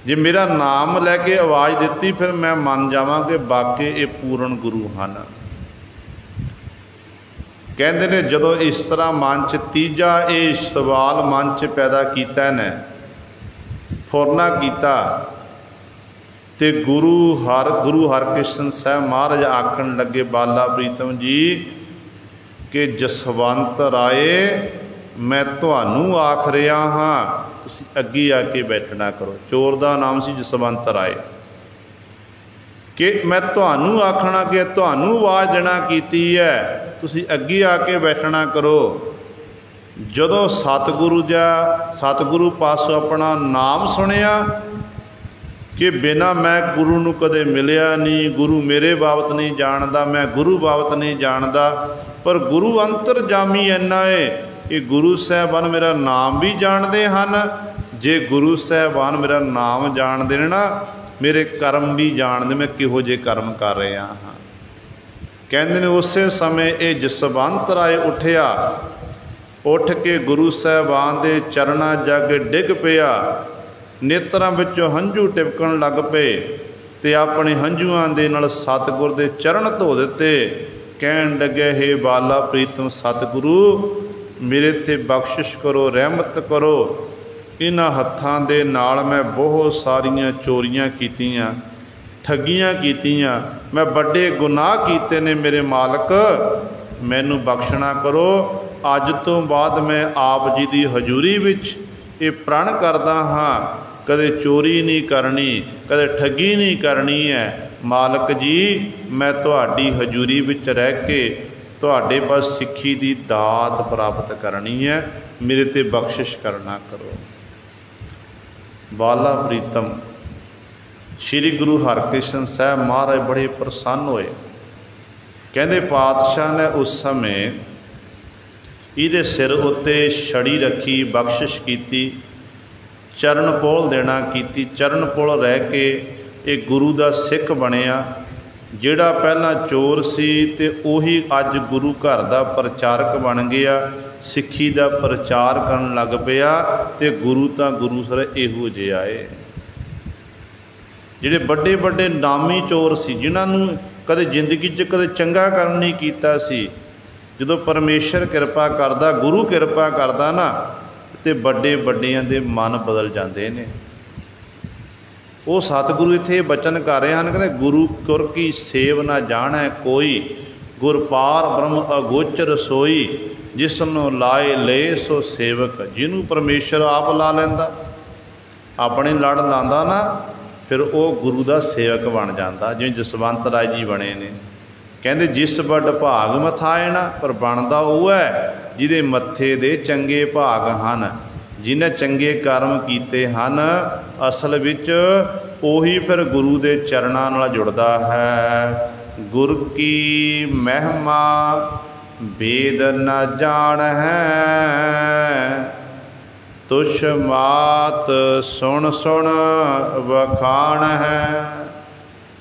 ਜੇ ਮੇਰਾ ਨਾਮ ਲੈ ਕੇ ਆਵਾਜ਼ ਦਿੱਤੀ, ਫਿਰ ਮੈਂ ਮੰਨ ਜਾਵਾਂ ਕਿ ਬਾਕੀ ਇਹ ਪੂਰਨ ਗੁਰੂ ਹਨ। ਕਹਿੰਦੇ ਨੇ ਜਦੋਂ ਇਸ ਤਰ੍ਹਾਂ ਮਨ 'ਚ ਤੀਜਾ ਇਹ ਸਵਾਲ ਮਨ 'ਚ ਪੈਦਾ ਕੀਤਾ ਨੇ, ਫੁਰਨਾ ਕੀਤਾ, ਤੇ ਗੁਰੂ ਹਰਕ੍ਰਿਸ਼ਨ ਸਾਹਿਬ ਮਹਾਰਾਜ ਆਖਣ ਲੱਗੇ, ਬਾਲਾ ਪ੍ਰੀਤਮ ਜੀ ਕਿ ਜਸਵੰਤ ਰਾਏ ਮੈਂ ਤੁਹਾਨੂੰ ਆਖ ਰਿਹਾ ਹਾਂ, ਤੁਸੀਂ ਅੱਗੇ ਆ ਕੇ ਬੈਠਣਾ ਕਰੋ। ਚੋਰ ਦਾ ਨਾਮ ਸੀ ਜਸਵੰਤ ਰਾਏ। ਕਿ ਮੈਂ ਤੁਹਾਨੂੰ ਆਖਣਾ ਕਿ ਤੁਹਾਨੂੰ ਆਵਾਜ਼ ਦੇਣਾ ਕੀਤੀ ਹੈ, ਤੁਸੀਂ ਅੱਗੇ ਆ ਕੇ ਬੈਠਣਾ ਕਰੋ। ਜਦੋਂ ਸਤਿਗੁਰੂ ਪਾਸੋਂ ਆਪਣਾ ਨਾਮ ਸੁਣਿਆ ਕਿ ਬਿਨਾਂ ਮੈਂ ਗੁਰੂ ਨੂੰ ਕਦੇ ਮਿਲਿਆ ਨਹੀਂ, ਗੁਰੂ ਮੇਰੇ ਬਾਬਤ ਨਹੀਂ ਜਾਣਦਾ, ਮੈਂ ਗੁਰੂ ਬਾਬਤ ਨਹੀਂ ਜਾਣਦਾ, ਪਰ ਗੁਰੂ ਅੰਤਰਜਾਮੀ ਇੰਨਾ ਹੈ ਕਿ ਗੁਰੂ ਸਾਹਿਬਾਨ ਮੇਰਾ ਨਾਮ ਵੀ ਜਾਣਦੇ ਹਨ। ਜੇ ਗੁਰੂ ਸਾਹਿਬਾਨ ਮੇਰਾ ਨਾਮ ਜਾਣਦੇ ਨੇ ਨਾ, ਮੇਰੇ ਕਰਮ ਵੀ ਜਾਣਦੇ, ਮੈਂ ਕਿਹੋ ਜਿਹੇ ਕਰਮ ਕਰ ਰਿਹਾ ਹਾਂ। ਕਹਿੰਦੇ ਨੇ ਉਸੇ ਸਮੇਂ ਇਹ ਜਸਵੰਤ ਰਾਏ ਉੱਠਿਆ, ਉੱਠ ਕੇ ਗੁਰੂ ਸਾਹਿਬਾਨ ਦੇ ਚਰਨਾਂ ਜਾ ਕੇ ਡਿੱਗ ਪਿਆ, ਨੇਤਰਾਂ ਵਿੱਚੋਂ ਹੰਝੂ ਟਿਪਕਣ ਲੱਗ ਪਏ, ਤੇ ਆਪਣੇ ਹੰਝੂਆਂ ਦੇ ਨਾਲ ਸਤਿਗੁਰ ਦੇ ਚਰਨ ਧੋ ਦਿੱਤੇ। ਕਹਿਣ ਲੱਗੇ, ਹੇ ਬਾਲਾ ਪ੍ਰੀਤਮ ਸਤਿਗੁਰੂ, ਮੇਰੇ 'ਤੇ ਬਖਸ਼ਿਸ਼ ਕਰੋ, ਰਹਿਮਤ ਕਰੋ। ਇਹਨਾਂ ਹੱਥਾਂ ਦੇ ਨਾਲ ਮੈਂ ਬਹੁਤ ਸਾਰੀਆਂ ਚੋਰੀਆਂ ਕੀਤੀਆਂ, ਠੱਗੀਆਂ ਕੀਤੀਆਂ, ਮੈਂ ਵੱਡੇ ਗੁਨਾਹ ਕੀਤੇ ਨੇ ਮੇਰੇ ਮਾਲਕ, ਮੈਨੂੰ ਬਖਸ਼ਣਾ ਕਰੋ। ਅੱਜ ਤੋਂ ਬਾਅਦ ਮੈਂ ਆਪ ਜੀ ਦੀ ਹਜ਼ੂਰੀ ਵਿੱਚ ਇਹ ਪ੍ਰਣ ਕਰਦਾ ਹਾਂ, ਕਦੇ ਚੋਰੀ ਨਹੀਂ ਕਰਨੀ, ਕਦੇ ਠੱਗੀ ਨਹੀਂ ਕਰਨੀ ਹੈ। ਮਾਲਕ ਜੀ, ਮੈਂ ਤੁਹਾਡੀ ਹਜ਼ੂਰੀ ਵਿੱਚ ਰਹਿ ਕੇ ਤੁਹਾਡੇ ਪਾਸ ਸਿੱਖੀ ਦੀ ਦਾਤ ਪ੍ਰਾਪਤ ਕਰਨੀ ਹੈ, ਮੇਰੇ 'ਤੇ ਬਖਸ਼ਿਸ਼ ਕਰਨਾ ਕਰੋ। ਬਾਲਾ ਪ੍ਰੀਤਮ ਸ਼੍ਰੀ ਗੁਰੂ ਹਰਕ੍ਰਿਸ਼ਨ ਸਾਹਿਬ ਮਹਾਰਾਜ ਬੜੇ ਪ੍ਰਸੰਨ ਹੋਏ। ਕਹਿੰਦੇ ਪਾਤਸ਼ਾਹ ਨੇ ਉਸ ਸਮੇਂ ਇਹਦੇ ਸਿਰ ਉੱਤੇ ਛੜੀ ਰੱਖੀ, ਬਖਸ਼ਿਸ਼ ਕੀਤੀ, ਚਰਨ ਪੋਲ ਦੇਣਾ ਕੀਤੀ। ਚਰਨ ਪੋਲ ਰਹਿ ਕੇ ਇਹ ਗੁਰੂ ਦਾ ਸਿੱਖ ਬਣਿਆ। ਜਿਹੜਾ ਪਹਿਲਾਂ ਚੋਰ ਸੀ ਤੇ ਉਹੀ ਅੱਜ ਗੁਰੂ ਘਰ ਦਾ ਪ੍ਰਚਾਰਕ ਬਣ ਗਿਆ, ਸਿੱਖੀ ਦਾ ਪ੍ਰਚਾਰ ਕਰਨ ਲੱਗ ਪਿਆ। ਤੇ ਗੁਰੂ ਤਾਂ ਗੁਰੂ ਸਰ ਇਹੋ ਜਿਹੇ ਆਏ, ਜਿਹੜੇ ਵੱਡੇ ਵੱਡੇ ਨਾਮੀ ਚੋਰ ਸੀ, ਜਿਨ੍ਹਾਂ ਨੂੰ ਕਦੇ ਜ਼ਿੰਦਗੀ 'ਚ ਕਦੇ ਚੰਗਾ ਕਰਨ ਨਹੀਂ ਕੀਤਾ ਸੀ, ਜਦੋਂ ਪਰਮੇਸ਼ਰ ਕਿਰਪਾ ਕਰਦਾ, ਗੁਰੂ ਕਿਰਪਾ ਕਰਦਾ ਨਾ, ਤੇ ਵੱਡੇ ਵੱਡਿਆਂ ਦੇ ਮਨ ਬਦਲ ਜਾਂਦੇ ਨੇ। ਉਹ ਸਤਿਗੁਰੂ ਇੱਥੇ ਬਚਨ ਕਰ ਰਹੇ ਹਨ, ਕਹਿੰਦੇ ਗੁਰੂ ਗੁਰ ਕੀ ਸੇਵ ਨਾ ਜਾਣੈ ਕੋਈ, ਗੁਰ ਪਾਰ ਬ੍ਰਹਮ ਅਗੋਚਰ ਸੋਈ, ਜਿਸ ਨੂੰ ਲਾਏ ਲਏ ਸੋ ਸੇਵਕ। ਜਿਹਨੂੰ ਪਰਮੇਸ਼ਰ ਆਪ ਲਾ ਲੈਂਦਾ, ਆਪਣੇ ਲੜ ਲਾਂਦਾ ਨਾ, ਫਿਰ ਉਹ ਗੁਰੂ ਦਾ ਸੇਵਕ ਬਣ ਜਾਂਦਾ, ਜਿਵੇਂ ਜਸਵੰਤ ਰਾਏ ਜੀ ਬਣੇ ਨੇ। ਕਹਿੰਦੇ ਜਿਸ ਵੱਡ ਭਾਗ ਮਥਾਏ ਨਾ, ਪਰ ਬਣਦਾ ਉਹ ਹੈ ਜਿਹਦੇ ਮੱਥੇ ਦੇ ਚੰਗੇ ਭਾਗ ਹਨ, ਜਿਹਨੇ ਚੰਗੇ ਕਰਮ ਕੀਤੇ ਹਨ। ਅਸਲ ਵਿੱਚ ਉਹੀ ਫਿਰ ਗੁਰੂ ਦੇ ਚਰਨਾਂ ਨਾਲ ਜੁੜਦਾ ਹੈ। ਗੁਰ ਕੀ ਮਹਿਮਾ ਵੇਦ ਨ ਜਾਣ ਹੈ, ਤੁਛ ਮਾਤ ਸੁਣ ਸੁਣ ਵਖਾਣ ਹੈ।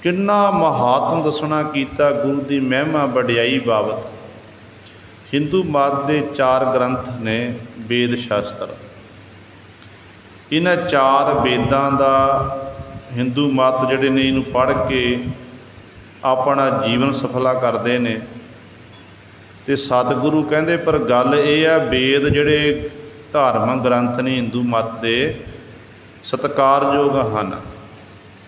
ਕਿੰਨਾ ਮਹਾਤਮ ਦੱਸਣਾ ਕੀਤਾ ਗੁਰੂ ਦੀ ਮਹਿਮਾ ਵਡਿਆਈ ਬਾਬਤ। ਹਿੰਦੂ ਮਤ ਦੇ 4 ਗ੍ਰੰਥ ਨੇ, ਵੇਦ ਸ਼ਾਸਤਰ। ਇਹਨਾਂ 4 ਵੇਦਾਂ ਦਾ ਹਿੰਦੂ ਮਤ ਜਿਹੜੇ ਨੇ ਇਹਨੂੰ ਪੜ੍ਹ ਕੇ ਆਪਣਾ ਜੀਵਨ ਸਫਲਾ ਕਰਦੇ ਨੇ। ਤੇ ਸਤਿਗੁਰੂ ਕਹਿੰਦੇ ਪਰ ਗੱਲ ਇਹ ਆ, ਵੇਦ ਜਿਹੜੇ ਧਾਰਮਿਕ ਗ੍ਰੰਥ ਨੇ ਹਿੰਦੂ ਮਤ ਦੇ, ਸਤਿਕਾਰਯੋਗ ਹਨ,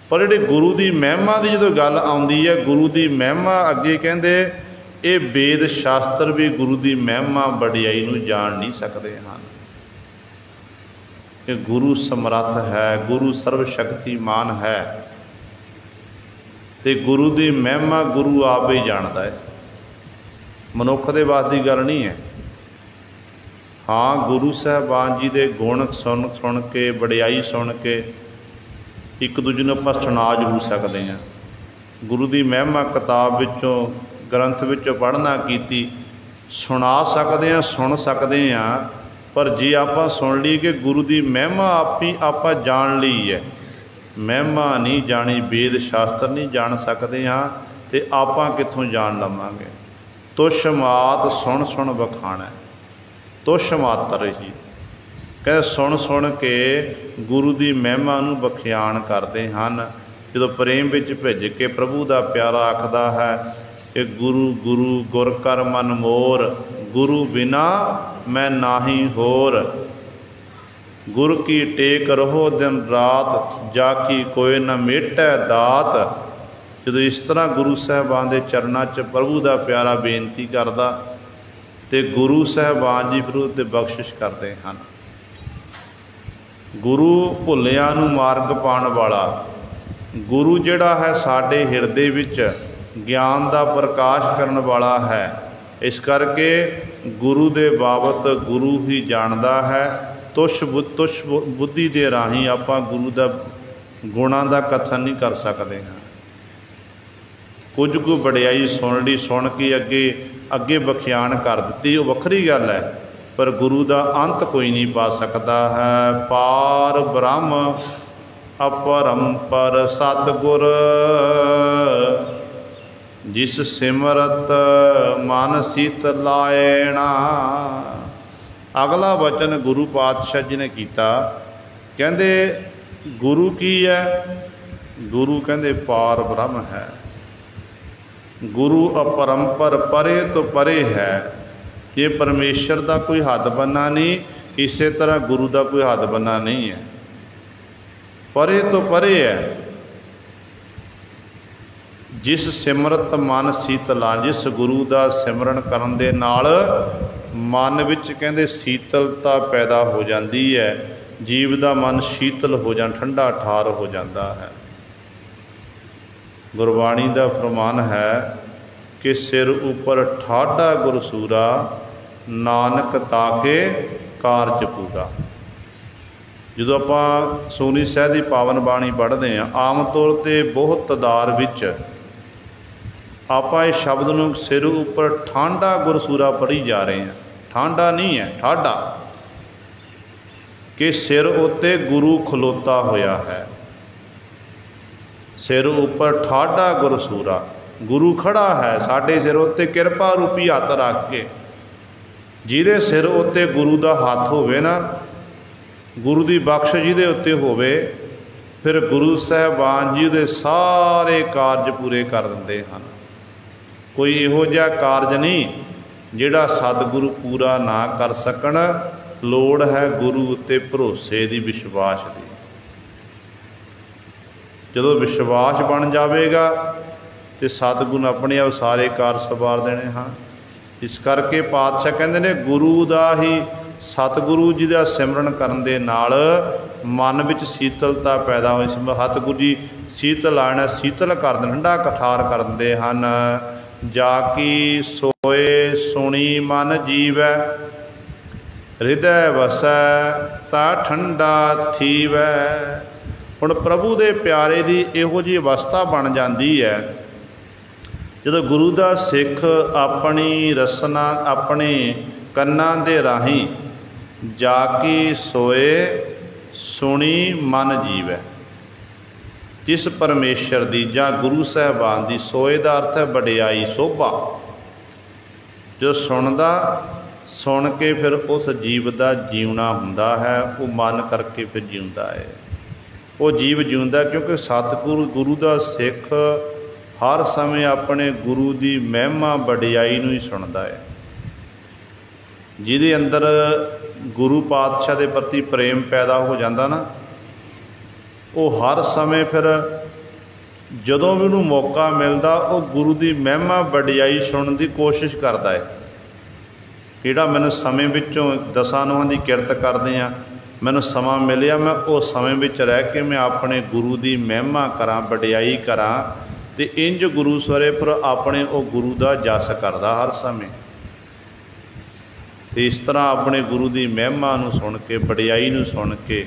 ਪਰ ਜਿਹੜੇ ਗੁਰੂ ਦੀ ਮਹਿਮਾ ਦੀ ਜਦੋਂ ਗੱਲ ਆਉਂਦੀ ਹੈ, ਗੁਰੂ ਦੀ ਮਹਿਮਾ ਅੱਗੇ ਕਹਿੰਦੇ ਇਹ ਵੇਦ ਸ਼ਾਸਤਰ ਵੀ ਗੁਰੂ ਦੀ ਮਹਿਮਾ ਵਡਿਆਈ ਨੂੰ ਜਾਣ ਨਹੀਂ ਸਕਦੇ ਹਨ। ਕਿ ਗੁਰੂ ਸਮਰੱਥ ਹੈ, ਗੁਰੂ ਸਰਵ ਸ਼ਕਤੀਮਾਨ ਹੈ। तो गुरु की महिमा गुरु आप ही जानता है, मनुख के वास की गल नहीं है। हाँ, गुरु साहबान जी के गुण सुन सुन के, वडियाई सुन के एक दूजे को आप सुना जरूर सकते हैं। गुरु की महिमा किताब विचों, ग्रंथ विचों पढ़ना की सुना सकते हैं, सुन सकते हैं, पर जे आप सुन ली कि गुरु की महिमा आप ही आप जान ली है, महिमा नहीं जानी, वेद शास्त्र नहीं जान सकते हाँ, तो आप कित्थों जान लवांगे। तुछ मात सुन सुन बखाना, तुछ मात्र ही कह सुन सुन के गुरु की महिमा नूं बखियान करते हैं। जो प्रेम विच भिज के प्रभु का प्यारा आखदा है कि गुरु गुरु गुर कर मन मोर, गुरु बिना मैं नाही होर, गुर की टेक रहो दिन रात, जाकी कोई न मेटै दात। जो इस तरह गुरु साहबान के चरणों च प्रभु का प्यारा बेनती करता, तो गुरु साहबान जी फिर उसते बख्शिश करते हैं। गुरु भुलियां नूं मार्ग पाण वाला, गुरु जिहड़ा है साडे हिरदे विच ज्ञान का प्रकाश करने वाला है। इस करके गुरु दे बाबत गुरु ही जानता है। तुछ बुद्धि के राही आप गुरु का गुणों का कथन नहीं कर सकते हैं। कुछ को वडियाई सुन ली, सुन के अगे अगे बखियान कर दी, वो वखरी गल है, पर गुरु का अंत कोई नहीं पा सकता है। पार ब्रह्म अपरंपर सतगुर, जिस सिमरत मन सीत लाएना। अगला वचन गुरु पातशाह जी ने किया, कहते गुरु की है, गुरु कहते पार ब्रह्म है। गुरु अपरंपर परे तो परे है, ये परमेश्वर का कोई हद बन्ना नहीं, इस तरह गुरु का कोई हद बन्ना नहीं है, परे तो परे है। जिस सिमरत मन शीतला, जिस गुरु का सिमरन करन दे नाल मन विच कहंदे शीतलता पैदा हो जाती है, जीव का मन शीतल हो जा, ठंडा ठार हो जाता है। गुरबाणी का फरमान है कि सिर उपर ठाडा गुरसूरा, नानक ताके कारज पूरा। जो आप सोनी साहिब की पावन बाणी पढ़ते हैं, आम तौर पर बहुत तादाद विच आप इस शब्द नूं सिर उपर ठांडा गुरसूरा पढ़ी जा रहे हैं। ठांडा नहीं है, ठाडा, कि सिर उत्ते गुरु खलोता होया है। सिर उपर ठाडा गुरसूरा, गुरु खड़ा है साडे सिर उत्ते किरपा रूपी हथ रख के। जिहदे सिर उत्ते गुरु का हथ होवे ना, गुरु की बख्श जिहदे उत्ते होवे, फिर गुरु साहबान जी दे सारे कारज पूरे कर दिंदे हन। कोई इहो जिहा कारज नहीं जिहड़ा सतगुरु पूरा ना कर सकण। लोड़ है गुरु उत्ते भरोसे दी, विश्वास दी। जदों विश्वास बन जाएगा तो सतगुरु अपने आप सारे कार सवार देने हाँ। इस करके पातशाह कहते हैं गुरु का ही, सतगुरु जी का सिमरन करन दे नाल मन विच शीतलता पैदा होई। सतगुरु जी शीतल आना, शीतल कर दें, ठंडा कठार कर देंदे हन। जाकी सोए सुनी मन जीवै, हृदय वसै ता ठंडा थीवै। हुण प्रभु दे प्यारे दी इहो जी अवस्था बन जाती है जो गुरु का सिख अपनी रसना अपने कन्नां दे राही जाकी सोए सुनी मन जीवै। जिस परमेश्वर की जां गुरु साहबान की, सोए का अर्थ है वडियाई, शोभा। जो सुनदा सुन के फिर उस जीव का जीवना हुंदा है, वो मन करके फिर जीउंदा है, वो जीव जीउंदा। क्योंकि सतगुरु गुरु का सिख हर समय अपने गुरु की महिमा वडियाई नूं ही सुनदा है। जिहदे अंदर गुरु पातशाह के प्रति प्रेम पैदा हो जाता ना, वो हर समय फिर जदों भी उन्होंने मौका मिलता वो गुरु की महिमा वडियाई सुनने की कोशिश करता है। जिहड़ा मैनूं समय विचों दसां नूहां की किरत करदे आ, मैनूं समा मिलिया, मैं उस समय विच रह के मैं अपने गुरु की महिमा करा, वडियाई करा, तो इंज गुरु सवारे पर अपने वो गुरु का जस करता हर समय। तो इस तरह अपने गुरु की महिमा नूं सुन के, वडियाई नूं सुन के,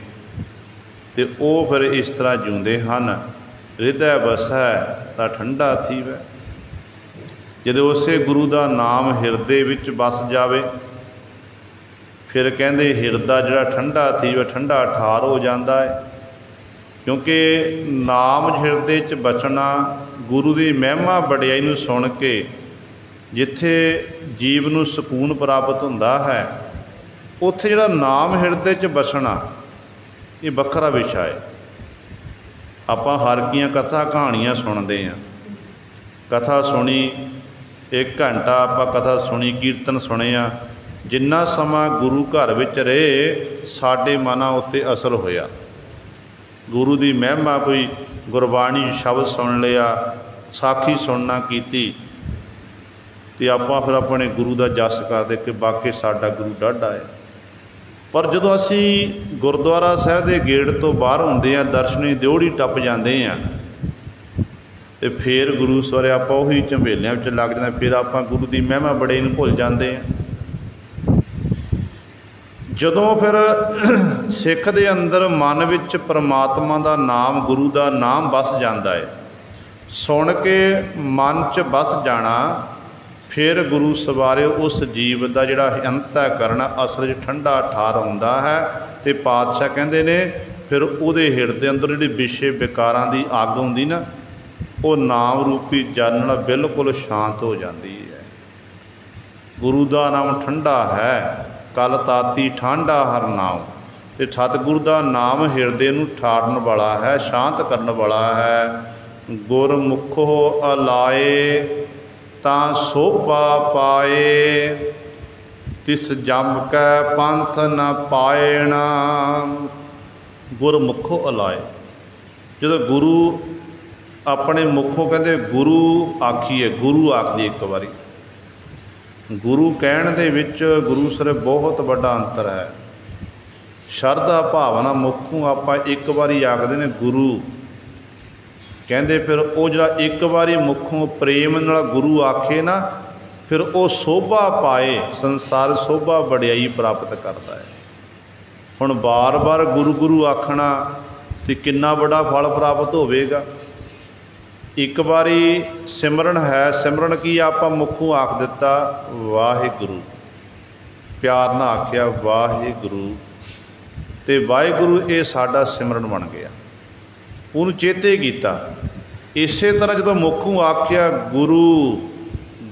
तो वो फिर इस तरह जिउंदे हन। हृदय बसै तां ठंडा थीवै। जदों उसे गुरु का नाम हिरदे विच बस जावे, फिर कहते हिरदा जिहड़ा ठंडा थीवै, ठंडा ठार हो जाता है। क्योंकि नाम हिरदे च बचना, गुरु की महिमा वडियाई नूं सुन के जिथे जीव नूं सकून प्राप्त हुंदा है, उत्थे जिहड़ा नाम हिरदे च बसना ये वखरा विशा है। आपां हर कीआं कथा कहानियां सुनते हैं, कथा सुनी, एक घंटा आपां कथा सुनी, कीर्तन सुनिया, जिन्ना समा गुरु घर विच रहे साडे मनां उत्ते असर होया। गुरु की महिमा, कोई गुरबाणी शब्द सुन लिया, साखी सुनना कीती, तो आपां फिर अपने गुरु का जस करते कि वाकई साडा गुरु डाढा है। पर जदों असी गुरुद्वारा साहिब के गेट तो बाहर होंदे आ, दर्शनी दिओड़ी टप जाते हैं, तो फिर गुरु सवारे आपां उही झंबेलियां विच लग जाते, फिर आपां गुरु की महिमा बड़े नूं भुल जाते हैं। जदों फिर सिख दे अंदर मन विच परमात्मा का नाम, गुरु का नाम बस जाता है, सुन के मन च बस जाना, फिर गुरु सवारे उस जीव का जिहड़ा अंतःकरण असल ठंडा ठार होंदा है। तो पातशाह कहते ने फिर उहदे हिरदे अंदर जिहड़ी विषय विकारां दी अग हुंदी ना, वो नाम रूपी जल नाल बिल्कुल शांत हो जाती है। गुरु का नाम ठंडा है, कल ताती ठंडा हर नाम। तो सतगुरु का नाम हिरदे नूं ठारन वाला है, शांत करन वाला है। गुरमुखो अलाए तां शोभा पाए, तिस जम कै पंथ न पाएणा। गुरमुखो अलाए, जो गुरु अपने मुखों कहते गुरु आखीए, गुरु आखदी एक बारी, गुरु कहण दे विच गुरु सर बहुत बड़ा अंतर है। शरधा भावना मुखों आपां एक बारी आखदे ने गुरु कहते, फिर वो जिहड़ा एक बारी मुखों प्रेम नाल गुरु आखे ना, फिर वो शोभा पाए, संसार शोभा वडियाई प्राप्त करता है। हुण बार बार गुरु गुरु आखना तो कितना बड़ा फल प्राप्त होवेगा। एक बारी सिमरन है, सिमरन की आपां मुखों आख दिता वाहिगुरु, प्यार ना आख्या वाहिगुरु, तो वाहिगुरु ये साडा सिमरन बन गया, उन्होंने चेते किया। इस तरह जो मुखों आख्या गुरु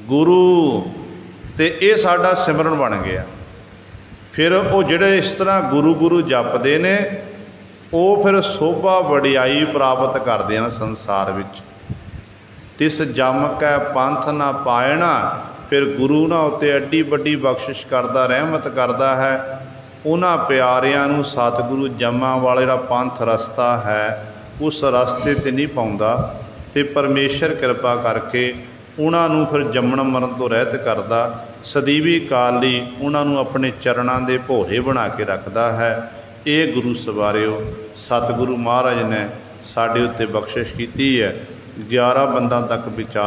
गुरु, तो ये साडा सिमरन बन गया। फिर वो जिहड़े इस तरह गुरु गुरु जपते ने, वो फिर शोभा वडियाई प्राप्त करते हैं संसार विच। तिस जम कै पंथ ना पाएणा, फिर गुरु ना उत्ते एड्डी वड्डी बख्शिश करता, रहमत करता है। उन्हां प्यारियां नूं सतगुरु जमां वाला जिहड़ा पंथ रस्ता है, उस रस्ते ते नहीं पाउंदा, ते परमेश्वर कृपा करके उन्हां नूं फिर जम्मण मरण तो रहत करदा, सदीवी काल लई उन्हां नूं अपने चरणां दे भोरे बना के रखदा है। ये गुरु सवारिओ सतगुरु महाराज ने साडे उत्ते बख्शिश कीती है। 11 बंदा तक विचार